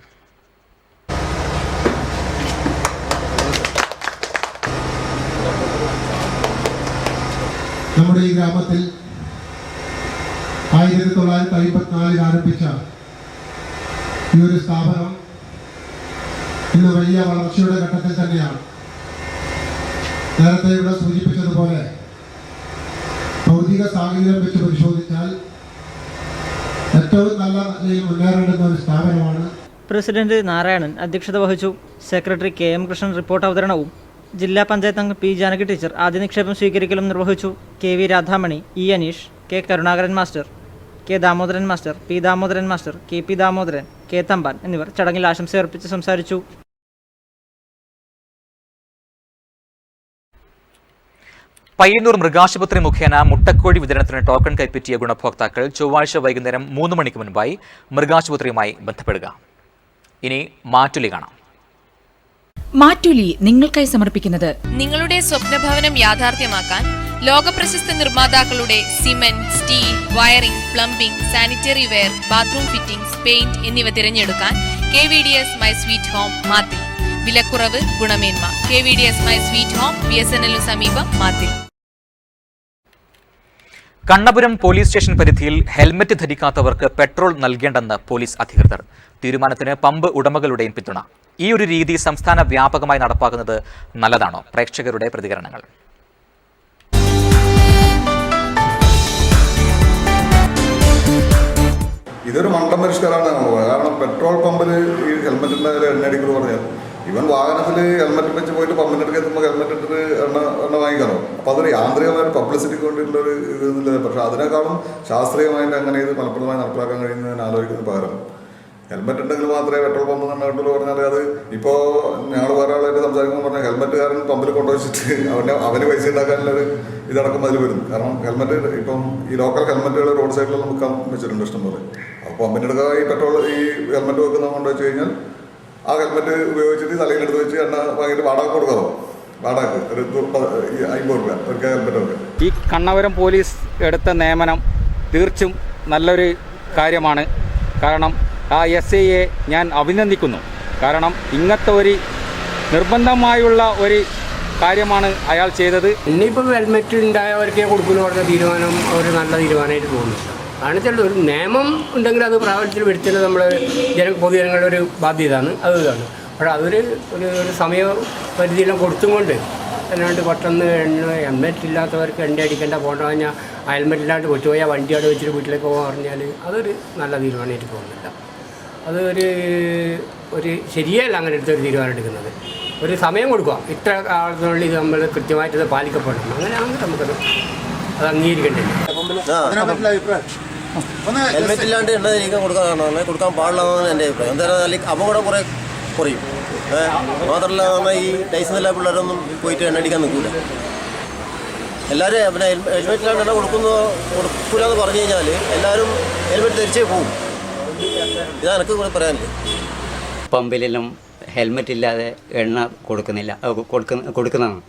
നമ്മുടെ ഈ ഗ്രാമത്തിൽ 1954 ആരംഭിച്ച ഈ ഒരു സ്ഥാപനം ഇന്ന് വലിയ വളർച്ചയുടെ ഘട്ടത്തിൽ തന്നെയാണ്. നേരത്തെ ഇവിടെ സൂചിപ്പിച്ചതുപോലെ ഭൗതിക സാഹചര്യം വെച്ച് പരിശോധിച്ചാൽ ഏറ്റവും നല്ല നിലയിൽ മുന്നേറേണ്ടുന്ന ഒരു സ്ഥാപനമാണ്. പ്രസിഡന്റ് നാരായണൻ അധ്യക്ഷത വഹിച്ചു. സെക്രട്ടറി KM കൃഷ്ണൻ റിപ്പോർട്ട് അവതരണവും ജില്ലാ പഞ്ചായത്ത് അംഗം P ജാനകി ടീച്ചർ ആദ്യ നിക്ഷേപം സ്വീകരിക്കലും നിർവഹിച്ചു. KV Radhamani, E Aneesh, K Karunakaran master, K Damodaran master, P Damodaran master, KP Damodaran, K Thampan എന്നിവർ ചടങ്ങിൽ ആശംസയർപ്പിച്ച് സംസാരിച്ചു. പയ്യന്നൂർ മൃഗാശുപത്രി മുഖേന മുട്ടക്കോഴി വിതരണത്തിന് ടോക്കൺ കൈപ്പറ്റിയ ഗുണഭോക്താക്കൾ ചൊവ്വാഴ്ച വൈകുന്നേരം 3 മണിക്ക് മുൻപായി മൃഗാശുപത്രിയുമായി ബന്ധപ്പെടുക. ഇനി മാറ്റുലി കാണാം. മാറ്റുലി നിങ്ങൾക്കായി സമർപ്പിക്കുന്നത് നിങ്ങളുടെ സ്വപ്നഭവനം യാഥാർത്ഥ്യമാക്കാൻ ലോകപ്രശസ്ത നിർമ്മാതാക്കളുടെ cement, steel, wiring, plumbing, sanitary ware, bathroom fittings, paint എന്നിവ തിരഞ്ഞെടുക്കാൻ KVDS my sweet home Mathil. വിലക്കുറവ്, ഗുണമേന്മ. KVDS my sweet home, BSNL സമീപം, മാത്തിൽ. കണ്ണപുരം പോലീസ് സ്റ്റേഷൻ പരിധിയിൽ ഹെൽമറ്റ് ധരിക്കാത്തവർക്ക് പെട്രോൾ നൽകേണ്ടെന്ന് പോലീസ് അധികൃതർ. തീരുമാനത്തിന് പമ്പ് ഉടമകളുടെയും പിന്തുണ. ഈ ഒരു രീതി സംസ്ഥാന വ്യാപകമായി നടപ്പാക്കുന്നത് നല്ലതാണോ? പ്രേക്ഷകരുടെ പ്രതികരണങ്ങൾ. ഇതൊരു മണ്ടം പരിഷ്കാരമാണ്. കാരണം പെട്രോൾ പമ്പിൽ ഈ ഹെൽമെറ്റിൻ്റെ എണ്ണയടിക്കൽ പറഞ്ഞാൽ ഇവൻ വാഹനത്തിൽ ഹെൽമെറ്റ് വെച്ച് പോയിട്ട് പമ്പിൻ്റെ അടുത്ത് എത്തുമ്പോൾ ഹെൽമെറ്റ് ഇട്ടിട്ട് എണ്ണ വാങ്ങിക്കാനോ. അപ്പോൾ അതൊരു യാന്ത്രികമായ പബ്ലിസിറ്റിക്ക് വേണ്ടിയിട്ടുള്ളൊരു ഇതില്ല. പക്ഷേ അതിനേക്കാളും ശാസ്ത്രീയമായിട്ട് അങ്ങനെ ഇത് ഫലപ്രദമായി നടപ്പിലാക്കാൻ കഴിയുന്നതിന് ആലോചിക്കുന്ന പകരം ഹെൽമെറ്റ് ഉണ്ടെങ്കിൽ മാത്രമേ പെട്രോൾ പമ്പ് തന്നെ കിട്ടുള്ളൂ പറഞ്ഞാൽ അത് ഇപ്പോൾ ഞങ്ങൾ വേറെ ആളായിട്ട് സംസാരിക്കുമ്പോൾ പറഞ്ഞാൽ ഹെൽമെറ്റുകാരൻ പമ്പിൽ കൊണ്ടുവച്ചിട്ട് അവന് പൈസ ഉണ്ടാക്കാനുള്ളൊരു ഇതടക്കം അതിൽ വരുന്നു. കാരണം ഹെൽമെറ്റ് ഇപ്പം ഈ ലോക്കൽ ഹെൽമെറ്റുകൾ റോഡ് സൈഡിലെല്ലാം വിൽക്കാൻ വെച്ചിട്ടുണ്ട് ഇഷ്ടംപോലെ. അപ്പോൾ പമ്പിൻ്റെ അടുക്ക ഈ പെട്രോൾ ഈ ഹെൽമെറ്റ് വെക്കുന്ന കൊണ്ട് വെച്ച് കഴിഞ്ഞാൽ ആ ഹെൽമെറ്റ് ഉപയോഗിച്ചിട്ട് തലയിലെടുത്ത് വെച്ച് എണ്ണ വാങ്ങിയിട്ട് വാടക കൊടുക്കാമോ? വാടക ഒരു 50 രൂപ ഒരു ഹെൽമെറ്റ് ഒക്കെ. ഈ കണ്ണപുരം പോലീസ് എടുത്ത നിയമനം തീർച്ചും നല്ലൊരു കാര്യമാണ്. കാരണം ആ SIയെ ഞാൻ അഭിനന്ദിക്കുന്നു. കാരണം ഇങ്ങനത്തെ ഒരു നിർബന്ധമായുള്ള ഒരു കാര്യമാണ് അയാൾ ചെയ്തത്. ഇനിയിപ്പോൾ ഹെൽമെറ്റ് ഉണ്ടായവർക്കേ കൊടുക്കുമെന്ന് പറഞ്ഞ തീരുമാനം ഒരു നല്ല തീരുമാനമായിട്ട് തോന്നുന്നു. കാരണം വെച്ചാൽ ഒരു നിയമം ഉണ്ടെങ്കിൽ അത് പ്രാബല്യത്തിൽ വരുത്തുന്നത് നമ്മൾ പൊതുജനങ്ങളുടെ ഒരു ബാധ്യതയാണ്. അത് ഇതാണ്. പക്ഷേ അതൊരു ഒരു സമയപരിധിയെല്ലാം കൊടുത്തും കൊണ്ട് അല്ലാണ്ട് പെട്ടെന്ന് ഹെൽമെറ്റ് ഇല്ലാത്തവർക്ക് എണ്ണ അടിക്കേണ്ട പോകേണ്ട കഴിഞ്ഞാൽ ഹെൽമെറ്റ് ഇല്ലാണ്ട് വിട്ടുപോയാൽ വണ്ടി അവിടെ വെച്ചിട്ട് വീട്ടിലേക്ക് പോകാൻ പറഞ്ഞാൽ അതൊരു നല്ല തീരുമാനമായിട്ട് തോന്നുന്നില്ല. അത് ഒരു ശരിയല്ല അങ്ങനെ എടുത്തൊരു തീരുമാനം എടുക്കുന്നത്. ഒരു സമയം കൊടുക്കുക, ഇത്ര കാലത്തിനുള്ളിൽ ഇത് നമ്മൾ കൃത്യമായിട്ട് ഇത് പാലിക്കപ്പെടണം. അങ്ങനെയാണെങ്കിൽ നമുക്കത് അത് അംഗീകരിക്കേണ്ടില്ല. ഹെൽമെറ്റ് ഇല്ലാണ്ട് എണ്ണ തിരിക്കാൻ കൊടുക്കാൻ പാടില്ലെന്നാണ് എൻ്റെ അഭിപ്രായം. എന്തായാലും അപകടം കുറേ കുറയും. മാത്രമല്ല നമ്മൾ ഈ ലൈസൻസ് ഇല്ലാത്ത പിള്ളേരൊന്നും പോയിട്ട് എണ്ണ അടിക്കാൻ നിൽക്കില്ല. എല്ലാവരും പിന്നെ ഹെൽമെറ്റിലാണ് എണ്ണ കൊടുക്കില്ല എന്ന് പറഞ്ഞു കഴിഞ്ഞാൽ എല്ലാവരും ഹെൽമെറ്റ് ധരിച്ചേ പോകും. ഇതാണ് എനിക്ക് കൂടെ പറയാനില്ല. പമ്പിലെല്ലാം ഹെൽമെറ്റ് ഇല്ലാതെ എണ്ണ കൊടുക്കുന്നതാണ്.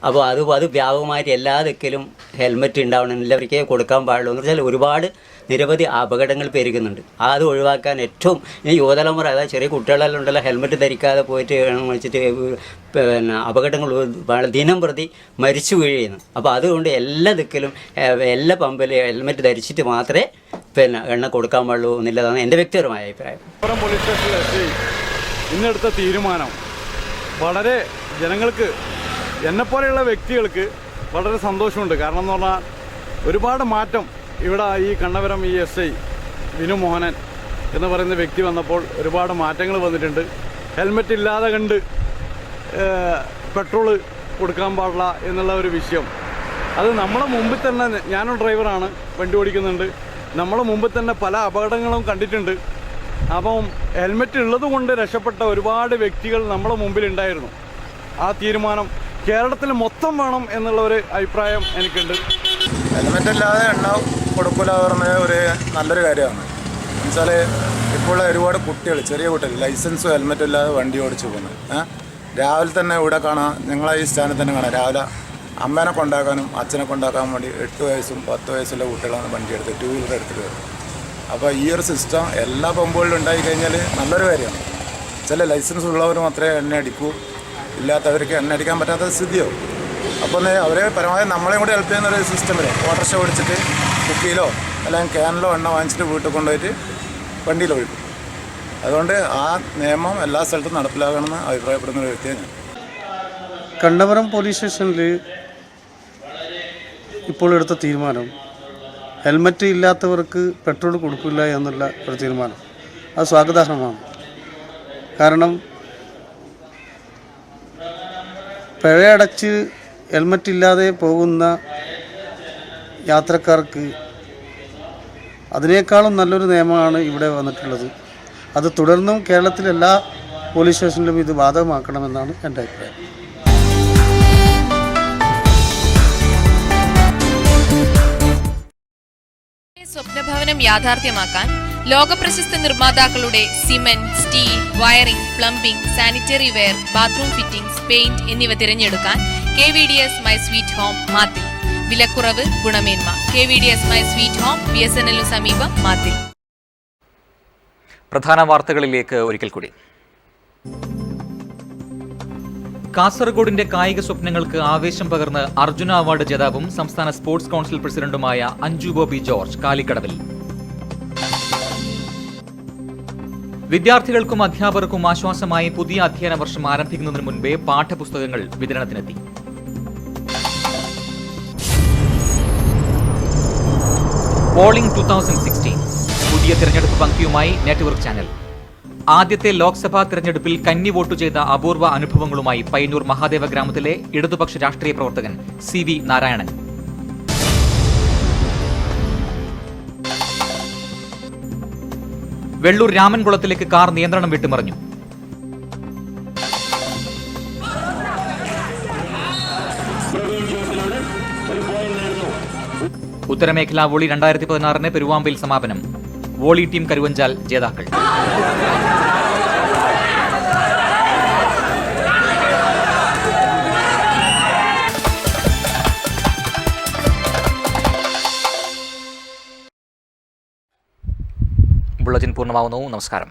അപ്പോൾ അത് വ്യാപകമായിട്ട് എല്ലാ ദിക്കിലും ഹെൽമെറ്റ് ഉണ്ടാവണം, എല്ലാവർക്കേ കൊടുക്കാൻ പാടുള്ളൂ എന്ന് വെച്ചാൽ ഒരുപാട് നിരവധി അപകടങ്ങൾ പെരുകുന്നുണ്ട്. അത് ഒഴിവാക്കാൻ ഏറ്റവും യുവതലമുറ, അതായത് ചെറിയ കുട്ടികളെല്ലാം ഉണ്ടല്ലോ ഹെൽമെറ്റ് ധരിക്കാതെ പോയിട്ട് വെച്ചിട്ട് പിന്നെ അപകടങ്ങൾ ദിനം പ്രതി മരിച്ചു വീഴുന്നു. അപ്പോൾ അതുകൊണ്ട് എല്ലാ ദിക്കിലും എല്ലാ പമ്പിലും ഹെൽമെറ്റ് ധരിച്ചിട്ട് മാത്രമേ പിന്നെ എണ്ണ കൊടുക്കാൻ പാടുള്ളൂ എന്നുള്ളതാണ് എൻ്റെ വ്യക്തിപരമായ അഭിപ്രായം. പോലീസ് സ്റ്റേഷനിലെത്തി ഇന്നെടുത്ത തീരുമാനം വളരെ ജനങ്ങൾക്ക്, എന്നെപ്പോലെയുള്ള വ്യക്തികൾക്ക് വളരെ സന്തോഷമുണ്ട്. കാരണം എന്ന് പറഞ്ഞാൽ ഒരുപാട് മാറ്റം ഇവിടെ ഈ കണ്ണവരം ഈ SI വിനു മോഹനൻ എന്ന് പറയുന്ന വ്യക്തി വന്നപ്പോൾ ഒരുപാട് മാറ്റങ്ങൾ വന്നിട്ടുണ്ട്. ഹെൽമെറ്റ് ഇല്ലാതെ കണ്ട് പെട്രോള് കൊടുക്കാൻ പാടില്ല എന്നുള്ള ഒരു വിഷയം, അത് നമ്മളെ മുമ്പിൽ തന്നെ, ഞാനും ഡ്രൈവറാണ്, വണ്ടി ഓടിക്കുന്നുണ്ട്, നമ്മളെ മുമ്പിൽ തന്നെ പല അപകടങ്ങളും കണ്ടിട്ടുണ്ട്. അപ്പം ഹെൽമെറ്റ് ഉള്ളത് കൊണ്ട് രക്ഷപ്പെട്ട ഒരുപാട് വ്യക്തികൾ നമ്മളെ മുമ്പിലുണ്ടായിരുന്നു. ആ തീരുമാനം കേരളത്തിൽ മൊത്തം വേണം എന്നുള്ള ഒരു അഭിപ്രായം എനിക്കുണ്ട്. ഹെൽമെറ്റ് ഇല്ലാതെ എണ്ണ കൊടുക്കില്ല പറഞ്ഞ ഒരു നല്ലൊരു കാര്യമാണ്. എന്നുവെച്ചാൽ ഇപ്പോൾ ഒരുപാട് കുട്ടികൾ, ചെറിയ കുട്ടികൾ ലൈസൻസും ഹെൽമെറ്റും ഇല്ലാതെ വണ്ടി ഓടിച്ചു പോകുന്നത്. രാവിലെ തന്നെ ഇവിടെ കാണാം, ഞങ്ങളെ ഈ സ്ഥാനത്ത് തന്നെ കാണാം, രാവിലെ അമ്മേനെ കൊണ്ടാക്കാനും അച്ഛനെ കൊണ്ടാക്കാൻ വേണ്ടി 8 വയസ്സും 10 വയസ്സുള്ള കുട്ടികളാണ് വണ്ടി എടുത്ത് 2 വീലർ എടുത്തിട്ട് വരുന്നത്. അപ്പോൾ ഈ ഒരു സിസ്റ്റം എല്ലാ പമ്പുകളിലും ഉണ്ടായി കഴിഞ്ഞാൽ നല്ലൊരു കാര്യമാണ്. ചില ലൈസൻസ് ഉള്ളവർ മാത്രമേ എണ്ണ അടിക്കൂ, ഇല്ലാത്തവർക്ക് എണ്ണ അടിക്കാൻ പറ്റാത്ത സ്ഥിതിയോ. അപ്പോൾ അവരെ പരമാവധി നമ്മളെയും കൂടി ഹെൽപ്പ് ചെയ്യുന്നൊരു സിസ്റ്റം വരെ ഓട്ടോറിക്ഷ ഓടിച്ചിട്ട് കുപ്പിയിലോ അല്ലെങ്കിൽ ക്യാനിലോ എണ്ണ വാങ്ങിച്ചിട്ട് വീട്ടിൽ കൊണ്ടുപോയിട്ട് വണ്ടിയിൽ ഒഴിക്കും. അതുകൊണ്ട് ആ നിയമം എല്ലാ സ്ഥലത്തും നടപ്പിലാക്കണമെന്ന് അഭിപ്രായപ്പെടുന്ന ഒരു വ്യക്തിയാണ് ഞാൻ. കണ്ണവരം പോലീസ് സ്റ്റേഷനിൽ ഇപ്പോൾ എടുത്ത തീരുമാനം ഹെൽമറ്റ് ഇല്ലാത്തവർക്ക് പെട്രോൾ കൊടുക്കില്ല എന്നുള്ള ഒരു തീരുമാനം, അത് സ്വാഗതാർഹമാണ്. കാരണം പിഴയടച്ച് ഹെൽമറ്റ് ഇല്ലാതെ പോകുന്ന യാത്രക്കാർക്ക് അതിനേക്കാളും നല്ലൊരു നിയമമാണ് ഇവിടെ വന്നിട്ടുള്ളത്. അത് തുടർന്നും കേരളത്തിലെ എല്ലാ പോലീസ് സ്റ്റേഷനിലും ഇത് ബാധകമാക്കണമെന്നാണ് എൻ്റെ അഭിപ്രായം. സ്വപ്നഭവനം യാഥാർത്ഥ്യമാക്കാൻ ലോകപ്രശസ്ത നിർമ്മാതാക്കളുടെ cement, steel, wiring, plumbing, sanitary ware, bathroom fittings, paint എന്നിവ തിരഞ്ഞെടുക്കാൻ KVDS my sweet home Mathil. വിലക്കുറവ്, ഗുണമേന്മ. KVDS my sweet home, BSNL സമീപം, മാത്തിൽ. പ്രധാന വാർത്തകളിലേക്ക് ഒരിക്കൽ കൂടി. കാസർഗോഡിന്റെ കായിക സ്വപ്നങ്ങൾക്ക് ആവേശം പകർന്ന് അർജുന അവാർഡ് ജേതാവും സംസ്ഥാന സ്പോർട്സ് കൗൺസിൽ പ്രസിഡന്റുമായ അഞ്ജു ബോബി ജോർജ് കാലിക്കടവിൽ. വിദ്യാർത്ഥികൾക്കും അധ്യാപകർക്കും ആശ്വാസമായി പുതിയ അധ്യയന വർഷം ആരംഭിക്കുന്നതിന് മുൻപേ പാഠപുസ്തകങ്ങൾ വിതരണത്തിനെത്തി. പോളിംഗ് 2016 പുതിയ തിരഞ്ഞെടുപ്പ് പങ്ക്തിയുമായി നെറ്റ്വർക്ക് ചാനൽ. ആദ്യത്തെ ലോക്സഭാ തിരഞ്ഞെടുപ്പിൽ കന്നി വോട്ട് ചെയ്ത അപൂർവ അനുഭവങ്ങളുമായി പയ്യന്നൂർ മഹാദേവ ഗ്രാമത്തിലെ ഇടതുപക്ഷ രാഷ്ട്രീയ പ്രവർത്തകൻ CV നാരായണൻ. വെള്ളൂർ രാമൻകുളത്തിലേക്ക് കാർ നിയന്ത്രണം വിട്ടുമറിഞ്ഞു. ഉത്തരമേഖലാ വോളി 2016 പെരുവാമ്പയിൽ സമാപനം. വോളി ടീം കരുവഞ്ചാൽ ജേതാക്കൾ. ബുള്ളറ്റിൻ പൂർണ്ണമാവുന്നു. നമസ്കാരം.